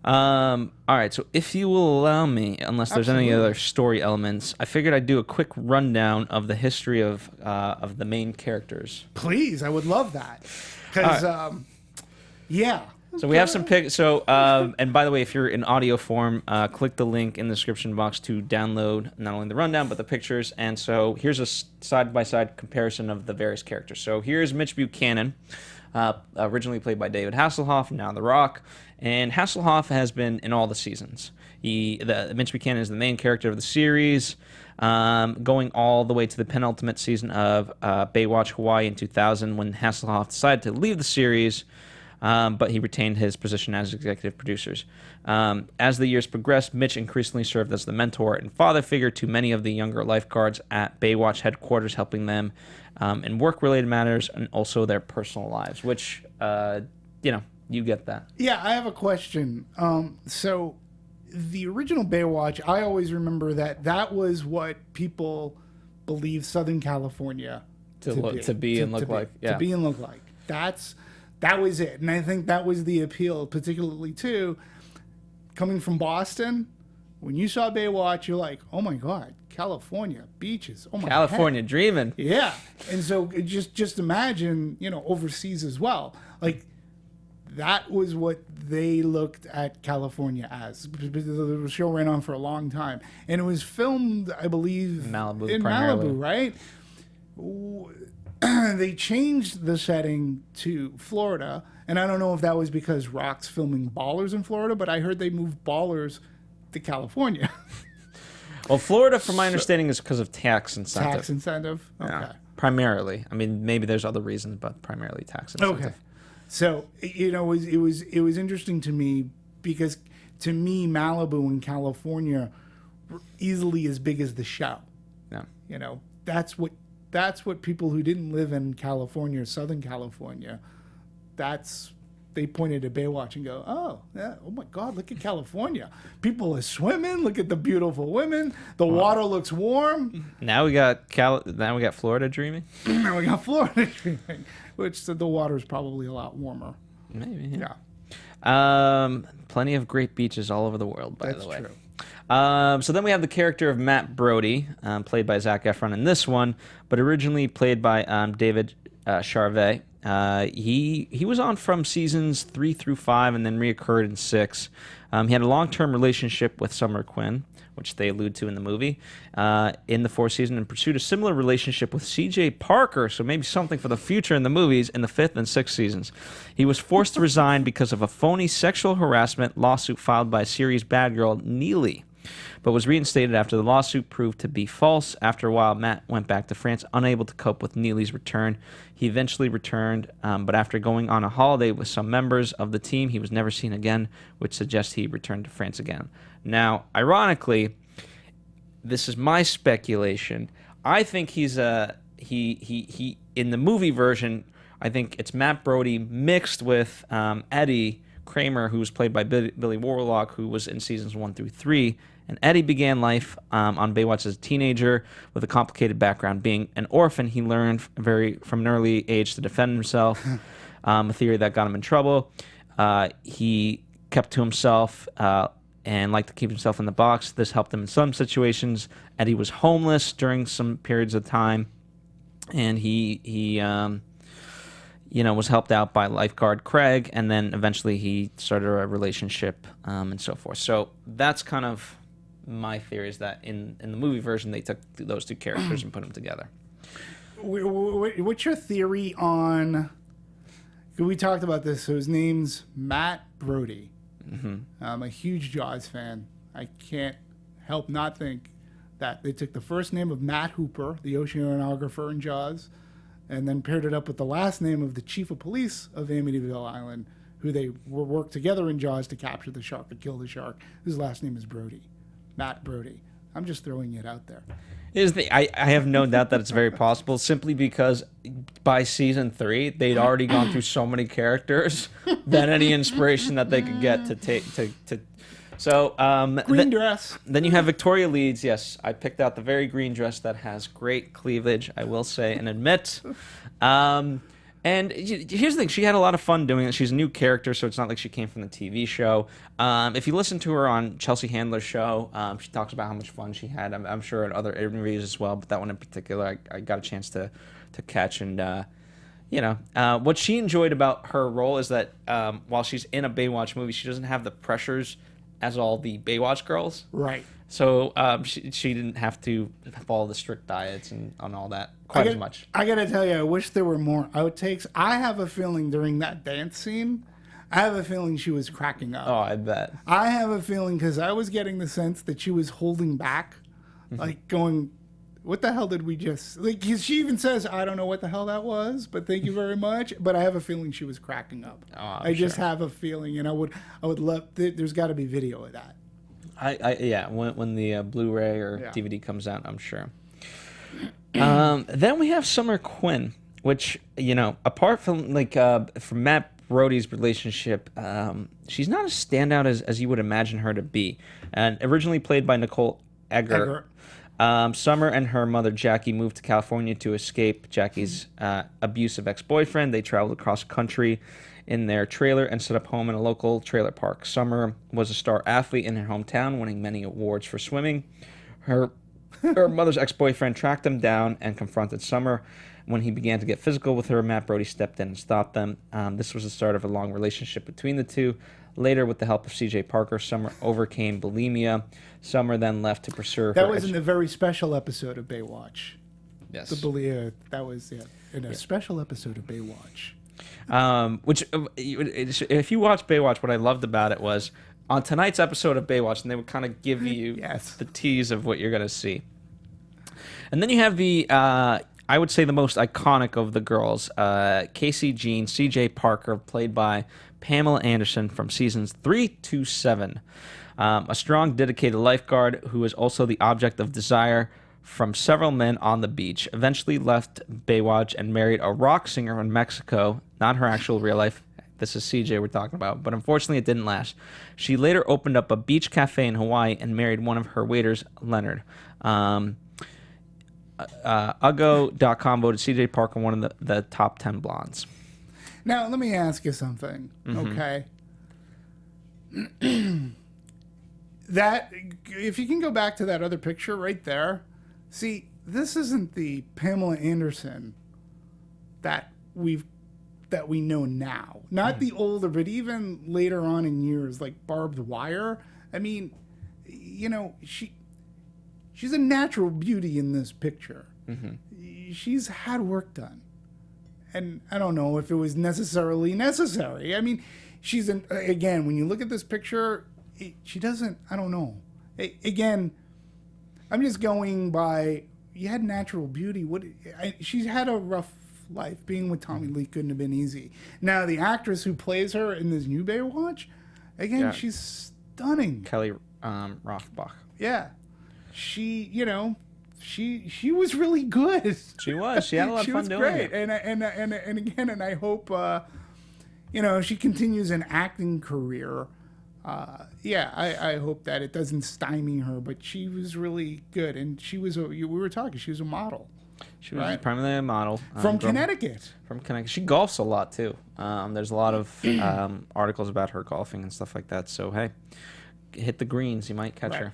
All right, so if you will allow me, unless there's any other story elements, I figured I'd do a quick rundown of the history of the main characters. Please, I would love that. Because, So we have some pics. So, and by the way, if you're in audio form, click the link in the description box to download not only the rundown, but the pictures. And so here's a side-by-side comparison of the various characters. So here's Mitch Buchannon, originally played by David Hasselhoff, now The Rock. And Hasselhoff has been in all the seasons. Mitch Buchannon is the main character of the series, going all the way to the penultimate season of Baywatch Hawaii in 2000 when Hasselhoff decided to leave the series. But he retained his position as executive producers. As the years progressed, Mitch increasingly served as the mentor and father figure to many of the younger lifeguards at Baywatch headquarters, helping them in work-related matters and also their personal lives, which, you get that. Yeah, I have a question. So the original Baywatch, I always remember that was what people believe Southern California to be and look like. That was it. And I think that was the appeal, particularly, too, coming from Boston. When you saw Baywatch, you're like, oh, my God, California, beaches. Oh, my California head. dreaming. Yeah. And so just imagine, overseas as well. Like, that was what they looked at California as. The show ran on for a long time. And it was filmed, I believe, in Malibu, right? They changed the setting to Florida, and I don't know if that was because Rock's filming Ballers in Florida, but I heard they moved Ballers to California. Well, Florida, from my understanding, is because of tax incentive. Tax incentive? Okay. Yeah, primarily. I mean, maybe there's other reasons, but primarily tax incentive. Okay. So, it was interesting to me because, to me, Malibu and California were easily as big as the show. Yeah. That's what people who didn't live in California or Southern California, they pointed at Baywatch and go, oh, yeah, oh my God, look at California. People are swimming. Look at the beautiful women. The water looks warm. Now we got Florida dreaming. Now we got Florida dreaming, which the water is probably a lot warmer. Maybe. Yeah. Plenty of great beaches all over the world, by the way. That's true. So then we have the character of Matt Brody, played by Zac Efron in this one, but originally played by David Charvet. He was on from seasons 3 through 5 and then reoccurred in 6. He had a long-term relationship with Summer Quinn, which they allude to in the movie, in the 4th season, and pursued a similar relationship with C.J. Parker, so maybe something for the future in the movies, in the 5th and 6th seasons. He was forced to resign because of a phony sexual harassment lawsuit filed by series bad girl Neely, but was reinstated after the lawsuit proved to be false. After a while, Matt went back to France, unable to cope with Neely's return. He eventually returned, but after going on a holiday with some members of the team, he was never seen again, which suggests he returned to France again. Now, ironically, this is my speculation. I think he's he in the movie version, I think it's Matt Brody mixed with Eddie Kramer, who was played by Billy Warlock, who was in seasons 1 through 3. And Eddie began life on Baywatch as a teenager with a complicated background. Being an orphan, he learned from an early age to defend himself, a theory that got him in trouble. He kept to himself and liked to keep himself in the box. This helped him in some situations. Eddie was homeless during some periods of time, and he was helped out by lifeguard Craig, and then eventually he started a relationship and so forth. So that's kind of my theory, is that in the movie version they took those two characters and put them together. What's your theory on... We talked about this. So his name's Matt Brody. Mm-hmm. I'm a huge Jaws fan. I can't help not think that they took the first name of Matt Hooper, the oceanographer in Jaws, and then paired it up with the last name of the chief of police of Amityville Island, who they worked together in Jaws to capture the shark or kill the shark. His last name is Brody. Matt Brody. I'm just throwing it out there. I have no doubt that it's very possible, simply because by season 3 they'd already gone through so many characters that any inspiration that they could get to take to. So green dress. Then you have Victoria Leeds. Yes, I picked out the very green dress that has great cleavage, I will say and admit. And here's the thing, she had a lot of fun doing it. She's a new character, so it's not like she came from the TV show. If you listen to her on Chelsea Handler's show, she talks about how much fun she had. I'm sure at other interviews as well, but that one in particular I got a chance to catch. And, what she enjoyed about her role is that while she's in a Baywatch movie, she doesn't have the pressures as all the Baywatch girls. Right. So she didn't have to follow the strict diets and all that quite as much. I gotta tell you, I wish there were more outtakes. I have a feeling during that dance scene, I have a feeling she was cracking up. Oh, I bet. I have a feeling because I was getting the sense that she was holding back, like going, what the hell did we just, like, 'cause she even says, I don't know what the hell that was, but thank you very much. But I have a feeling she was cracking up. Oh, I just have a feeling, and I would love, there's got to be video of that. When the Blu-ray or DVD comes out, I'm sure. Then we have Summer Quinn, which, apart from from Matt Brody's relationship, she's not as standout as you would imagine her to be. And originally played by Nicole Eggert. Summer and her mother Jackie moved to California to escape Jackie's abusive ex-boyfriend. They traveled across country in their trailer and set up home in a local trailer park. Summer was a star athlete in her hometown, winning many awards for swimming. Her mother's ex-boyfriend tracked them down and confronted Summer. When he began to get physical with her, Matt Brody stepped in and stopped them. This was the start of a long relationship between the two. Later, with the help of C.J. Parker, Summer overcame bulimia. Summer then left to pursue That was in a very special episode of Baywatch. Yes. The bulimia, that was in a special episode of Baywatch. Which, if you watch Baywatch, what I loved about it was on tonight's episode of Baywatch, and they would kind of give you the tease of what you're going to see. And then you have the, I would say the most iconic of the girls, Casey Jean, C.J. Parker, played by Pamela Anderson from seasons 3 to 7. A strong, dedicated lifeguard who is also the object of desire from several men on the beach. Eventually left Baywatch and married a rock singer in Mexico, not her actual real life. This is CJ we're talking about, but unfortunately it didn't last. She later opened up a beach cafe in Hawaii and married one of her waiters, Leonard. Ugo.com voted CJ Parker one of the top 10 blondes. Now, let me ask you something, okay? That, if you can go back to that other picture right there, see, this isn't the Pamela Anderson that we know now. Not the older, but even later on in years, like Barbed Wire. I mean, she's a natural beauty in this picture. She's had work done. And I don't know if it was necessarily necessary. I mean, again, when you look at this picture, she doesn't, I don't know. Again, I'm just going by, you had natural beauty. She's had a rough life. Being with Tommy Lee couldn't have been easy. Now, the actress who plays her in this new Baywatch, again, she's stunning. Kelly Rothbach. Yeah. She was really good. She was. She had a lot of fun doing it. And again, I hope, she continues an acting career. I hope that it doesn't stymie her, but she was really good. And she was, we were talking, she was a model. She was primarily a model. From Connecticut. From Connecticut. She golfs a lot, too. There's a lot of articles about her golfing and stuff like that. So, hey, hit the greens. You might catch her.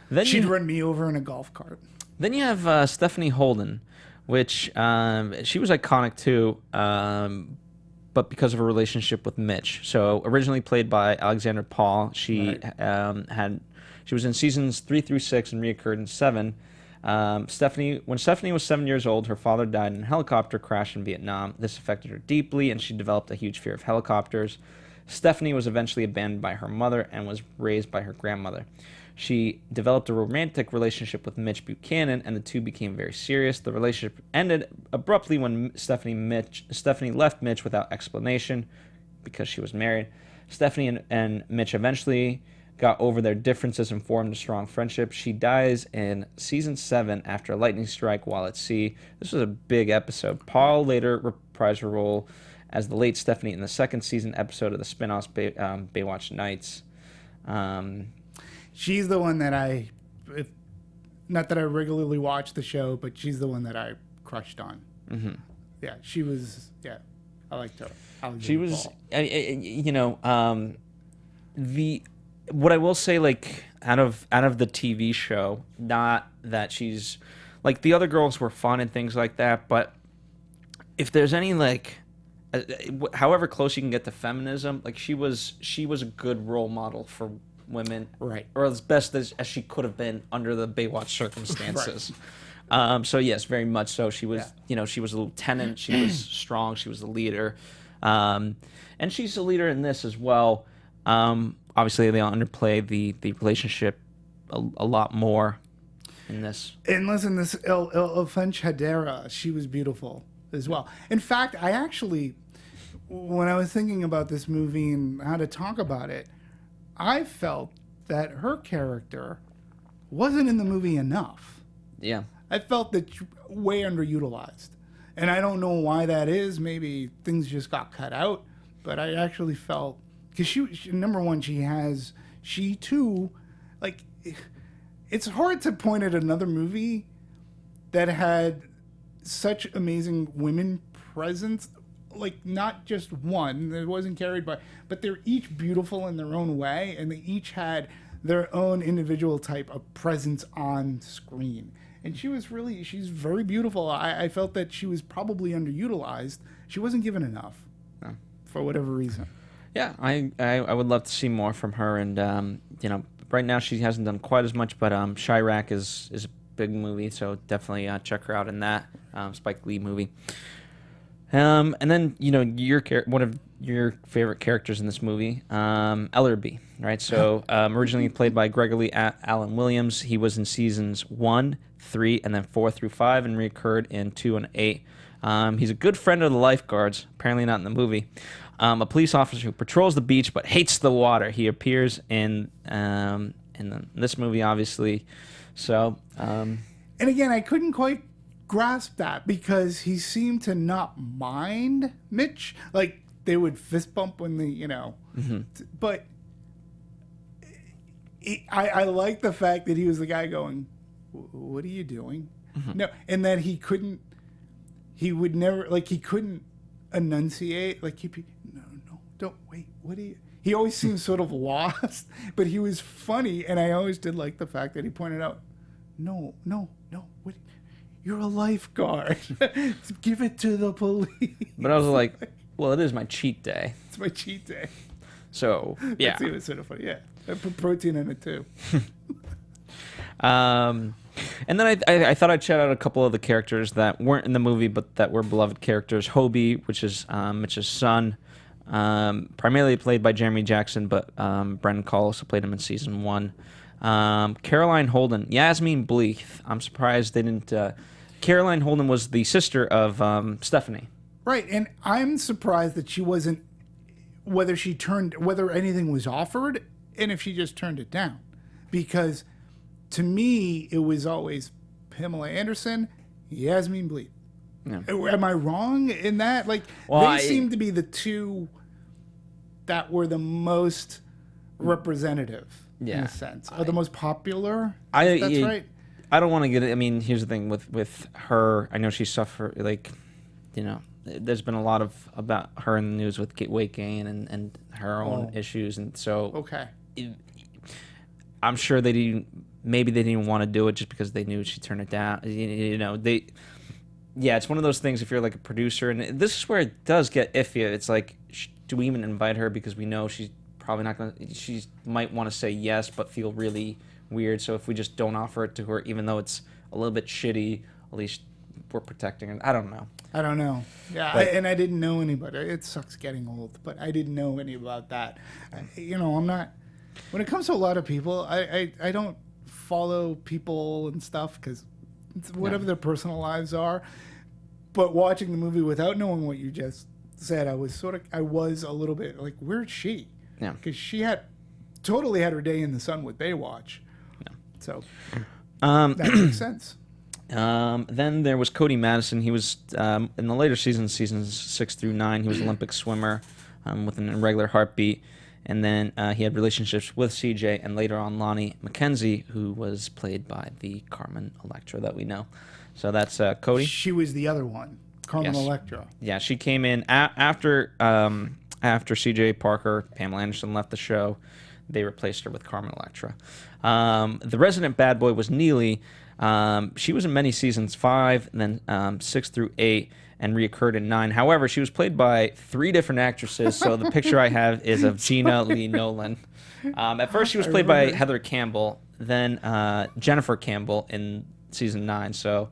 Then she'd run me over in a golf cart. Then you have Stephanie Holden, which she was iconic, too, but because of her relationship with Mitch. So originally played by Alexandra Paul, she was in seasons 3 through 6 and reoccurred in 7. When Stephanie was 7 years old, her father died in a helicopter crash in Vietnam. This affected her deeply, and she developed a huge fear of helicopters. Stephanie was eventually abandoned by her mother and was raised by her grandmother. She developed a romantic relationship with Mitch Buchannon, and the two became very serious. The relationship ended abruptly when Stephanie left Mitch without explanation because she was married. Stephanie and Mitch eventually got over their differences and formed a strong friendship. She dies in season 7 after a lightning strike while at sea. This was a big episode. Paul later reprised her role as the late Stephanie in the second season episode of the spin-off Baywatch Nights. She's the one that not that I regularly watch the show, but she's the one that I crushed on. Mm-hmm. Yeah, she was, I liked her. She was, what I will say, like, out of the TV show, not that she's, like, the other girls were fun and things like that, but if there's any like, however close you can get to feminism, like she was a good role model for women, Right. or as best as she could have been under the Baywatch circumstances. So yes, very much so. She was, she was a lieutenant. She was strong. She was a leader, and she's a leader in this as well. Obviously, they underplay the relationship a lot more in this. And listen, this French Hadera, she was beautiful as well. In fact, I actually, when I was thinking about this movie and how to talk about it, I felt that her character wasn't in the movie enough. Yeah. I felt that way underutilized. And I don't know why that is. Maybe things just got cut out. But I actually felt, because she number one, she too, like, it's hard to point at another movie that had such amazing women presence. Like, not just one, it wasn't carried by, but they're each beautiful in their own way, and they each had their own individual type of presence on screen. And she's very beautiful. I felt that she was probably underutilized. She wasn't given enough, for whatever reason. Yeah, I would love to see more from her, and right now she hasn't done quite as much, but Chirac is a big movie, so definitely check her out in that Spike Lee movie. And then one of your favorite characters in this movie, Ellerby, right? So originally played by Gregory Allen Williams, he was in seasons 1, 3, and then 4 through 5, and reoccurred in 2 and 8. He's a good friend of the lifeguards, apparently not in the movie. A police officer who patrols the beach but hates the water. He appears in this movie, obviously. So, and again, I couldn't quite grasp that because he seemed to not mind Mitch. Like, they would fist bump when but I like the fact that he was the guy going, "What are you doing?" No, and that he couldn't enunciate, like, no, don't wait, what do you, he always seemed sort of lost, but he was funny, and I always did like the fact that he pointed out, no, what, you're a lifeguard. Give it to the police. But I was like, well, it is my cheat day. It's my cheat day. So, yeah. It was sort of funny, yeah. I put protein in it, too. And then I thought I'd shout out a couple of the characters that weren't in the movie, but that were beloved characters. Hobie, which is Mitch's son, primarily played by Jeremy Jackson, but Brendan Call also played him in season 1. Caroline Holden, Yasmin Bleeth. I'm surprised they didn't... Caroline Holden was the sister of Stephanie. Right, and I'm surprised that she wasn't... whether anything was offered, and if she just turned it down. Because... to me, it was always Pamela Anderson, Yasmin Bleeth. Yeah. Am I wrong in that? Like, they seem to be the two that were the most representative, in a sense, or the most popular. That's right. I don't want to get it. I mean, here's the thing with her. I know she suffered, there's been a lot about her in the news with weight gain and her own issues, and so okay. I'm sure maybe they didn't want to do it just because they knew she'd turn it down. It's one of those things if you're like a producer, and this is where it does get iffy. It's like, do we even invite her because we know she's probably not going to, she might want to say yes, but feel really weird. So if we just don't offer it to her, even though it's a little bit shitty, at least we're protecting her. I don't know. Yeah, and I didn't know anybody. It sucks getting old, but I didn't know any about that. I'm not, when it comes to a lot of people, I don't follow people and stuff because whatever their personal lives are. But watching the movie without knowing what you just said, I was a little bit like, where's she? Yeah, because she totally had her day in the sun with Baywatch. Yeah. So that makes sense. Then there was Kody Madison. He was in the later seasons 6 through 9. He was an Olympic swimmer with an irregular heartbeat. And then he had relationships with CJ and later on Lonnie McKenzie, who was played by the Carmen Electra that we know. So that's Kody. She was the other one, Carmen Electra. Yeah, she came in after CJ Parker, Pamela Anderson left the show. They replaced her with Carmen Electra. The resident bad boy was Neely. She was in many seasons, 5, and then 6 through 8, and reoccurred in 9. However, she was played by 3 different actresses, so the picture I have is of Gina Lee Nolan. At first, she was played by Heather Campbell, then Jennifer Campbell in season 9. So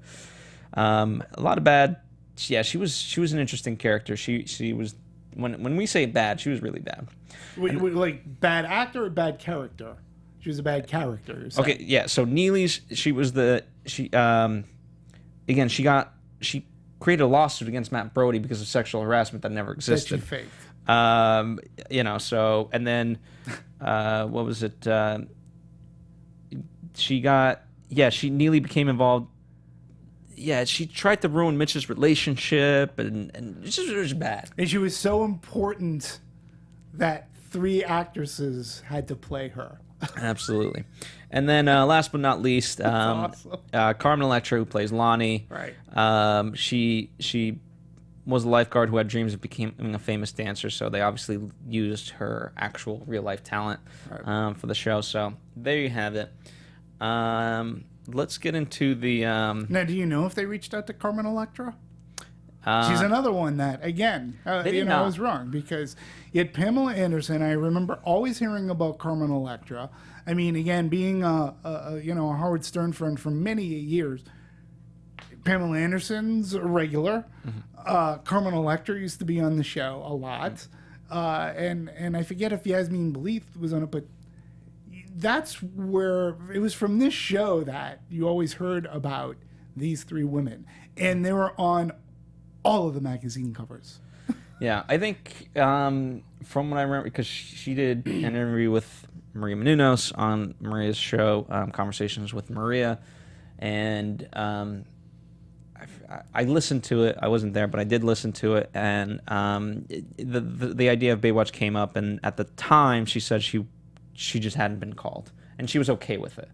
a lot of bad. Yeah, she was an interesting character. She was when we say bad, she was really bad. Like bad actor or bad character? She was a bad character. You're saying. Okay, yeah. So Neely's, she created a lawsuit against Matt Brody because of sexual harassment that never existed. That she faked. So, and then, what was it? Neely became involved. Yeah, she tried to ruin Mitch's relationship, and it was bad. And she was so important that 3 actresses had to play her. Absolutely. And then last but not least, awesome. Carmen Electra, who plays Lonnie. Right. She was a lifeguard who had dreams of becoming a famous dancer, so they obviously used her actual real-life talent for the show. So there you have it. Let's get into the... Now, do you know if they reached out to Carmen Electra? She's another one that, again, I was wrong, because you had Pamela Anderson. I remember always hearing about Carmen Electra. I mean, again, being a Howard Stern friend for many years, Pamela Anderson's a regular. Mm-hmm. Carmen Electra used to be on the show a lot. Mm-hmm. And I forget if Yasmin Bleeth was on it, but that's where it was from this show that you always heard about these 3 women. And they were on all of the magazine covers. Yeah, I think from what I remember, because she did an interview with Maria Menounos on Maria's show, Conversations with Maria, and I listened to it. I wasn't there, but I did listen to it, and the idea of Baywatch came up, and at the time she said she just hadn't been called, and she was okay with it.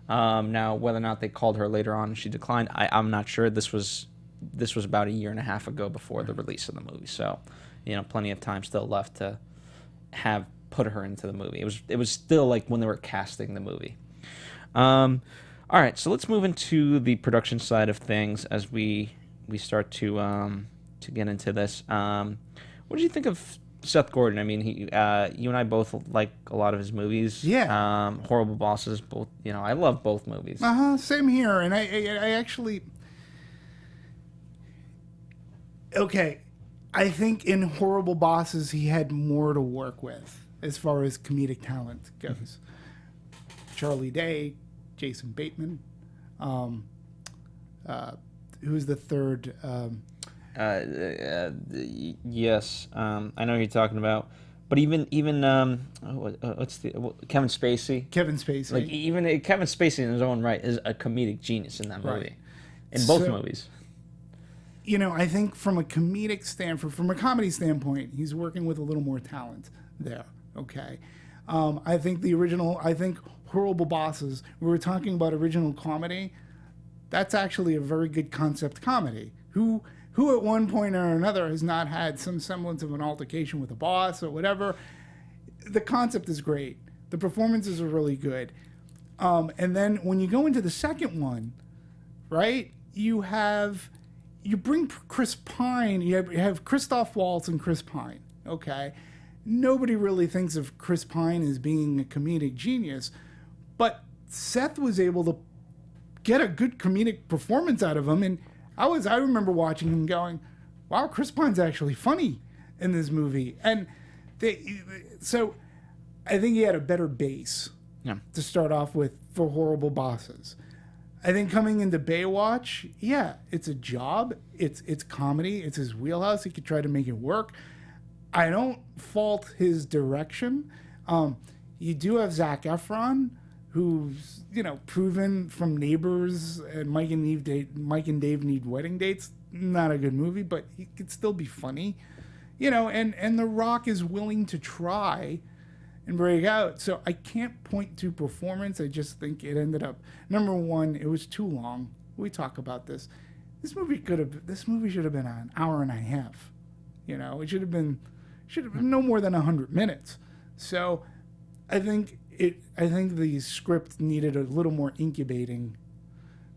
Now, whether or not they called her later on and she declined, I'm not sure. This was about a year and a half ago before the release of the movie, so plenty of time still left to have put her into the movie. It was still like when they were casting the movie. All right, so let's move into the production side of things as we start to get into this. What did you think of Seth Gordon? I mean, you and I both like a lot of his movies. Yeah. Horrible Bosses, both. I love both movies. Same here, and I actually. Okay, I think in Horrible Bosses he had more to work with as far as comedic talent goes. Charlie Day, Jason Bateman, who's the third? Yes, I know who you're talking about. But even what's Kevin Spacey? Kevin Spacey. Like even Kevin Spacey in his own right is a comedic genius in that movie, in both movies. I think from a comedic standpoint, from a comedy standpoint, he's working with a little more talent there. Okay, I think Horrible Bosses. We were talking about original comedy. That's actually a very good concept comedy. Who at one point or another has not had some semblance of an altercation with a boss or whatever. The concept is great. The performances are really good. And then when you go into the second one, right, you bring Chris Pine, you have Christoph Waltz and Chris Pine, okay? Nobody really thinks of Chris Pine as being a comedic genius, but Seth was able to get a good comedic performance out of him, and I remember watching him going, wow, Chris Pine's actually funny in this movie. And so I think he had a better base to start off with for Horrible Bosses. I think coming into Baywatch, it's a job. It's comedy. It's his wheelhouse. He could try to make it work. I don't fault his direction. You do have Zac Efron, who's proven from Neighbors and Mike and Dave Need Wedding Dates. Not a good movie, but he could still be funny. And The Rock is willing to try and break out. So I can't point to performance. I just think it ended up, number one, it was too long. We talk about this. This movie should have been an hour and a half. It should have been no more than 100 minutes. So I think the script needed a little more incubating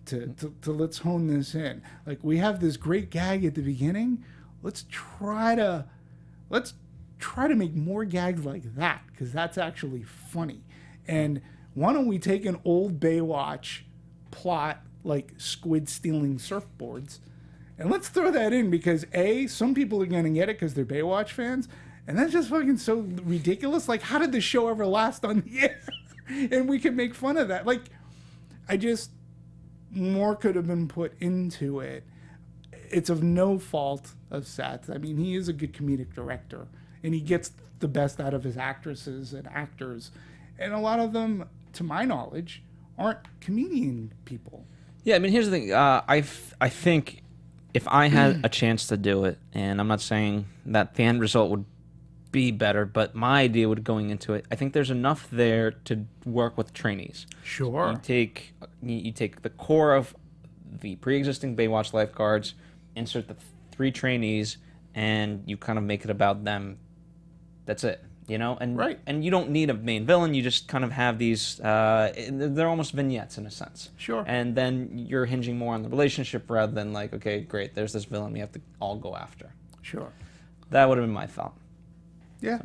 to let's hone this in. Like, we have this great gag at the beginning. Let's try to make more gags like that, because that's actually funny. And why don't we take an old Baywatch plot like squid stealing surfboards, and let's throw that in, because some people are going to get it because they're Baywatch fans, and that's just fucking so ridiculous. Like, how did the show ever last on the air? And we could make fun of that. Like, more could have been put into it. It's of no fault of Seth. I mean, he is a good comedic director, and he gets the best out of his actresses and actors. And a lot of them, to my knowledge, aren't comedian people. Yeah, I mean, here's the thing. I think if I had a chance to do it, and I'm not saying that the end result would be better, but my idea would going into it, I think there's enough there to work with trainees. Sure. You take the core of the pre-existing Baywatch lifeguards, insert the 3 trainees, and you kind of make it about them. That's it. And right. And you don't need a main villain. You just kind of have these. They're almost vignettes in a sense. Sure. And then you're hinging more on the relationship rather than like, okay, great, there's this villain we have to all go after. Sure. That would have been my thought. Yeah.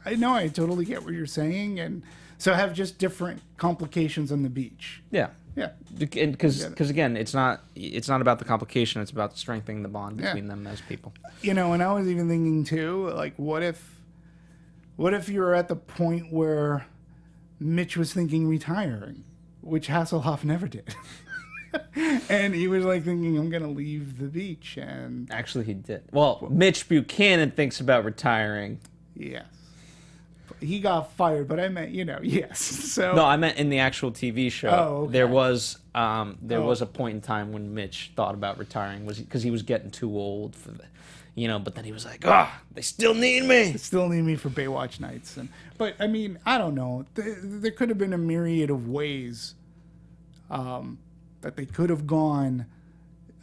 I know. I totally get what you're saying, and so have just different complications on the beach. Yeah. Yeah. Because again, it's not about the complication. It's about strengthening the bond between them as people. And I was even thinking too, like, what if you were at the point where Mitch was thinking retiring, which Hasselhoff never did. And he was like thinking, I'm going to leave the beach. And actually, he did. Well, Mitch Buchannon thinks about retiring. Yes. He got fired, but I meant, yes. So no, I meant in the actual TV show. Oh, okay. There was a point in time when Mitch thought about retiring, because he was getting too old for the. But then he was like, they still need me. They still need me for Baywatch nights. But, I mean, I don't know. There could have been a myriad of ways that they could have gone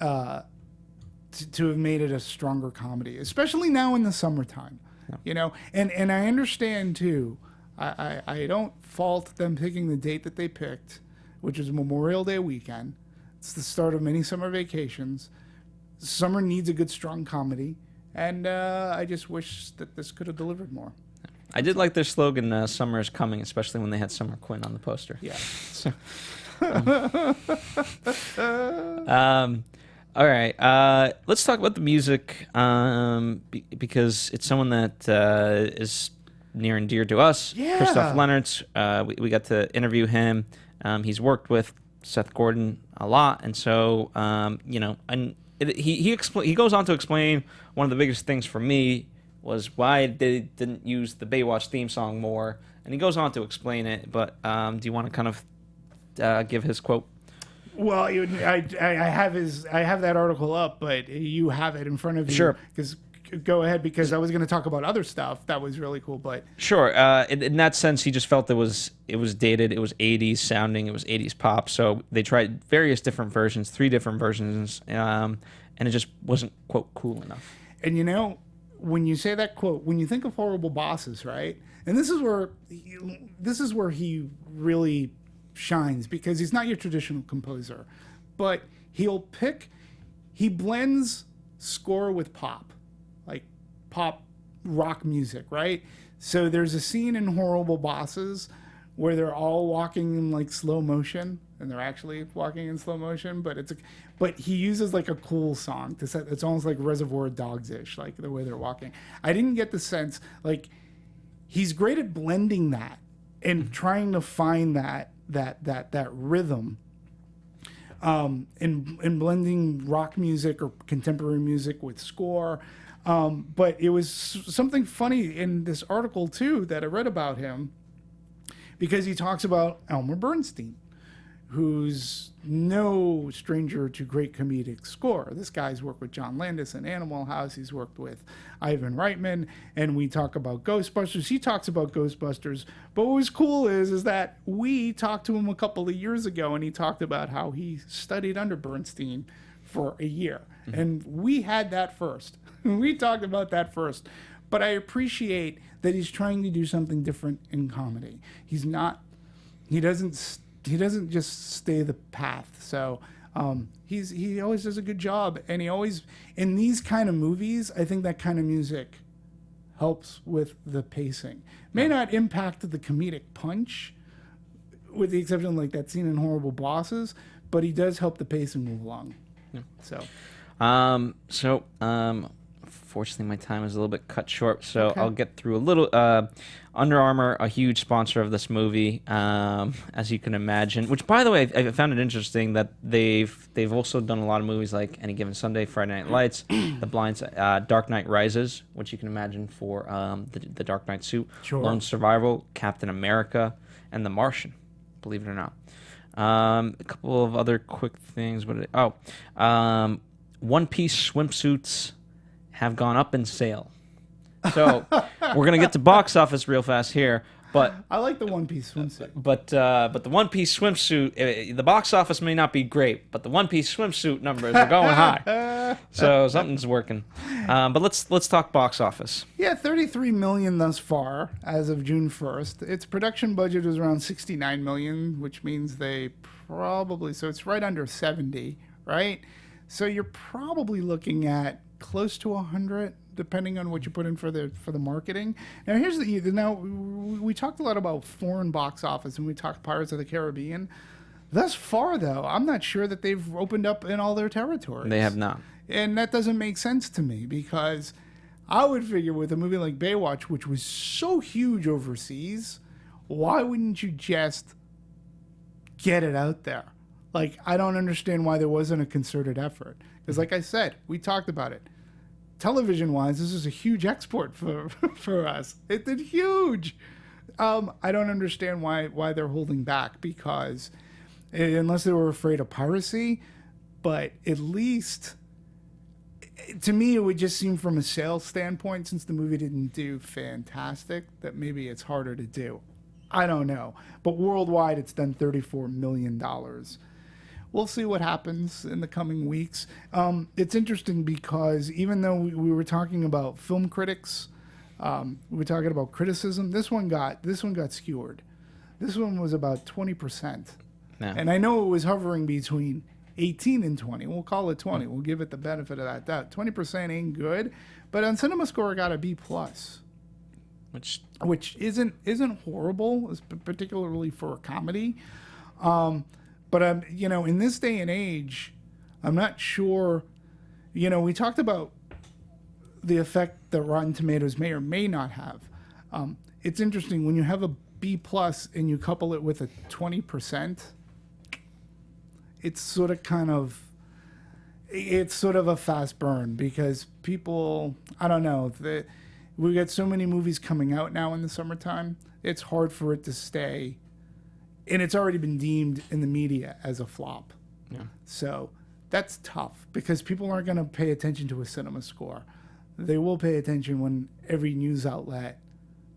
to have made it a stronger comedy, especially now in the summertime. Yeah. And I understand, too. I don't fault them picking the date that they picked, which is Memorial Day weekend. It's the start of many summer vacations. Summer needs a good, strong comedy, and I just wish that this could have delivered more. I did like their slogan, "Summer is coming," especially when they had Summer Quinn on the poster. Yeah. So, all right, let's talk about the music, because it's someone that is near and dear to us. Yeah. Christoph Leonard's. We got to interview him. He's worked with Seth Gordon a lot, and so he goes on to explain one of the biggest things for me was why they didn't use the Baywatch theme song more, and he goes on to explain it. But do you want to kind of give his quote? Well, I have that article up, but you have it in front of you. Sure. Because go ahead, because I was going to talk about other stuff that was really cool, but sure. In that sense, he just felt it was dated. It was 80s sounding. It was 80s pop. So they tried various different versions, 3 different versions, and it just wasn't, quote, cool enough. And when you say that quote, when you think of Horrible Bosses, right? And this is where he really shines, because he's not your traditional composer, but he blends score with pop, like pop rock music, right? So there's a scene in Horrible Bosses where they're all walking in like slow motion, and they're actually walking in slow motion, but he uses like a cool song to set. It's almost like Reservoir Dogs-ish, like the way they're walking. I didn't get the sense, like, he's great at blending that and trying to find that rhythm, in blending rock music or contemporary music with score. But it was something funny in this article too that I read about him, because he talks about Elmer Bernstein, who's no stranger to great comedic score. This guy's worked with John Landis in Animal House. He's worked with Ivan Reitman, and we talk about Ghostbusters. He talks about Ghostbusters. But what was cool is that we talked to him a couple of years ago, and he talked about how he studied under Bernstein for a year. Mm-hmm. And we had that first. We talked about that first. But I appreciate that he's trying to do something different in comedy. He doesn't just stay the path. So he always does a good job, and he always, in these kind of movies, I think that kind of music helps with the pacing. May not impact the comedic punch, with the exception of like that scene in Horrible Bosses, but he does help the pacing move along. Yeah. Fortunately, my time is a little bit cut short, so I'll get through a little. Under Armour, a huge sponsor of this movie, as you can imagine. Which, by the way, I found it interesting that they've also done a lot of movies like Any Given Sunday, Friday Night Lights, The Blinds, Dark Knight Rises, which you can imagine for the Dark Knight suit, Lone Survival, Captain America, and The Martian. Believe it or not. A couple of other quick things. One Piece swimsuits have gone up in sale. So we're gonna get to box office real fast here, but I like the One Piece swimsuit. But the One Piece swimsuit, the box office may not be great, but the One Piece swimsuit numbers are going high. So something's working. But let's talk box office. Yeah, $33 million thus far as of June 1st. Its production budget was around $69 million, which means so it's right under 70, right? So you're probably looking at close to 100, depending on what you put in for the marketing. Now we talked a lot about foreign box office, and we talked Pirates of the Caribbean. Thus far, though, I'm not sure that they've opened up in all their territories. They have not, and that doesn't make sense to me, because I would figure with a movie like Baywatch, which was so huge overseas, why wouldn't you just get it out there? Like, I don't understand why there wasn't a concerted effort. Because like I said, we talked about it. Television-wise, this is a huge export for us. It's huge. I don't understand why they're holding back, because unless they were afraid of piracy, but at least to me it would just seem from a sales standpoint, since the movie didn't do fantastic, that maybe it's harder to do. I don't know. But worldwide, it's done $34 million. We'll see what happens in the coming weeks. It's interesting because even though we were talking about film critics, we were talking about criticism, this one got skewered. This one was about 20%. Yeah. And I know it was hovering between 18 and 20. We'll call it 20. We'll give it the benefit of that doubt. 20% ain't good, but on CinemaScore it got a B+, which isn't horrible, particularly for a comedy. But in this day and age, I'm not sure. We talked about the effect that Rotten Tomatoes may or may not have. It's interesting when you have a B+ and you couple it with a 20%. It's sort of a fast burn, because people, I don't know, we got so many movies coming out now in the summertime. It's hard for it to stay. And it's already been deemed in the media as a flop. Yeah. So that's tough, because people aren't going to pay attention to a CinemaScore. They will pay attention when every news outlet,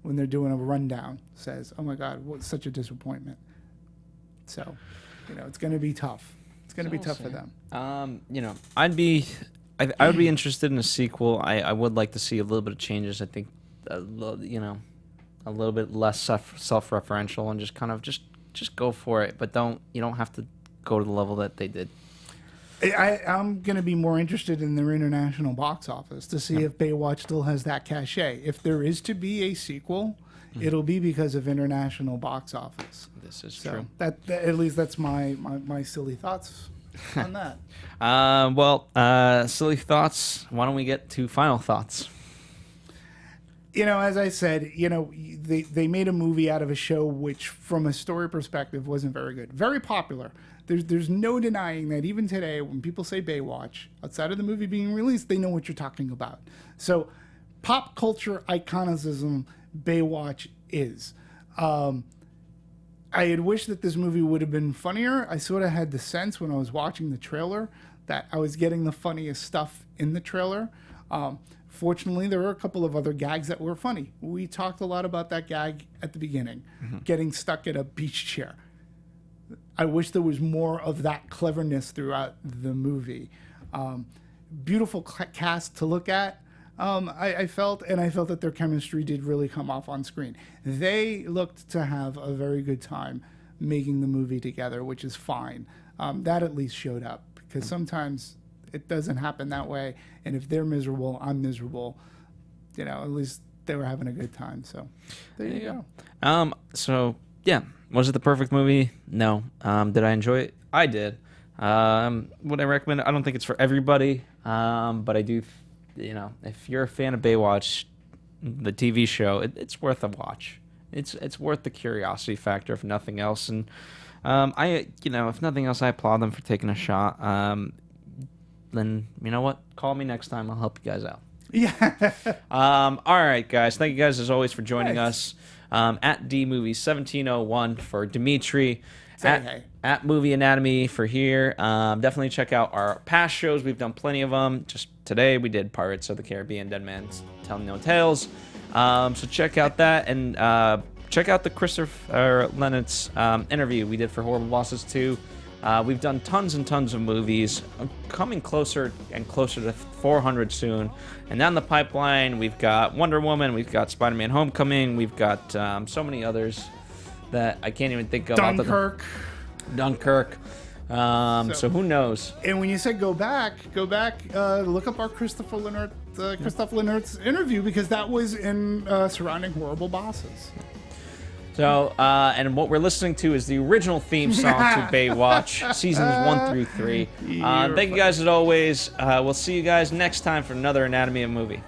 when they're doing a rundown, says, oh my God, what such a disappointment. So, it's going to be tough. It's going to be tough for them. I would be interested in a sequel. I would like to see a little bit of changes. I think, a little bit less self-referential, and just kind of just go for it, but you don't have to go to the level that they did. I'm going to be more interested in their international box office to see if Baywatch still has that cachet. If there is to be a sequel, it'll be because of international box office. This is true. That at least that's my silly thoughts on that. Silly thoughts. Why don't we get to final thoughts? As I said, they made a movie out of a show which, from a story perspective, wasn't very good. Very popular. There's no denying that even today, when people say Baywatch, outside of the movie being released, they know what you're talking about. So, pop culture iconicism, Baywatch is. I had wished that this movie would have been funnier. I sort of had the sense when I was watching the trailer that I was getting the funniest stuff in the trailer. Fortunately, there were a couple of other gags that were funny. We talked a lot about that gag at the beginning, getting stuck at a beach chair. I wish there was more of that cleverness throughout the movie. Beautiful cast to look at. I felt that their chemistry did really come off on screen. They looked to have a very good time making the movie together, which is fine. That at least showed up, because sometimes it doesn't happen that way. And if they're miserable, I'm miserable. At least they were having a good time. So there you go. So yeah, was it the perfect movie? No. Did I enjoy it? I did. Would I recommend it? I don't think it's for everybody. But I do, if you're a fan of Baywatch, the TV show, it's worth a watch. It's worth the curiosity factor, if nothing else. And if nothing else, I applaud them for taking a shot. Then you know what? Call me next time. I'll help you guys out. Yeah. All right, guys. Thank you guys as always for joining us. At DMovies1701 for Demetri. At Movie Anatomy for here. Definitely check out our past shows. We've done plenty of them. Just today we did Pirates of the Caribbean, Dead Man's Telling No Tales. So check out that, and check out the Christopher Lennox interview we did for Horrible Bosses 2. We've done tons and tons of movies, coming closer and closer to 400 soon. And down the pipeline, we've got Wonder Woman, we've got Spider-Man Homecoming, we've got so many others that I can't even think of. Dunkirk. So who knows? And when you say go back, look up our Christopher Lennert's interview, because that was in surrounding Horrible Bosses. So, and what we're listening to is the original theme song to Baywatch, seasons 1 through 3. Thank you guys as always. We'll see you guys next time for another Anatomy of Movie.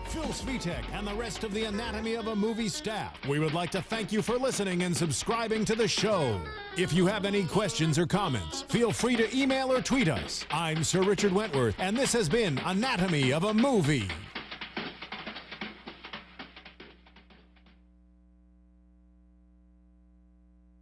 Phil Svitek, and the rest of the Anatomy of a Movie staff. We would like to thank you for listening and subscribing to the show. If you have any questions or comments, feel free to email or tweet us. I'm Sir Richard Wentworth, and this has been Anatomy of a Movie.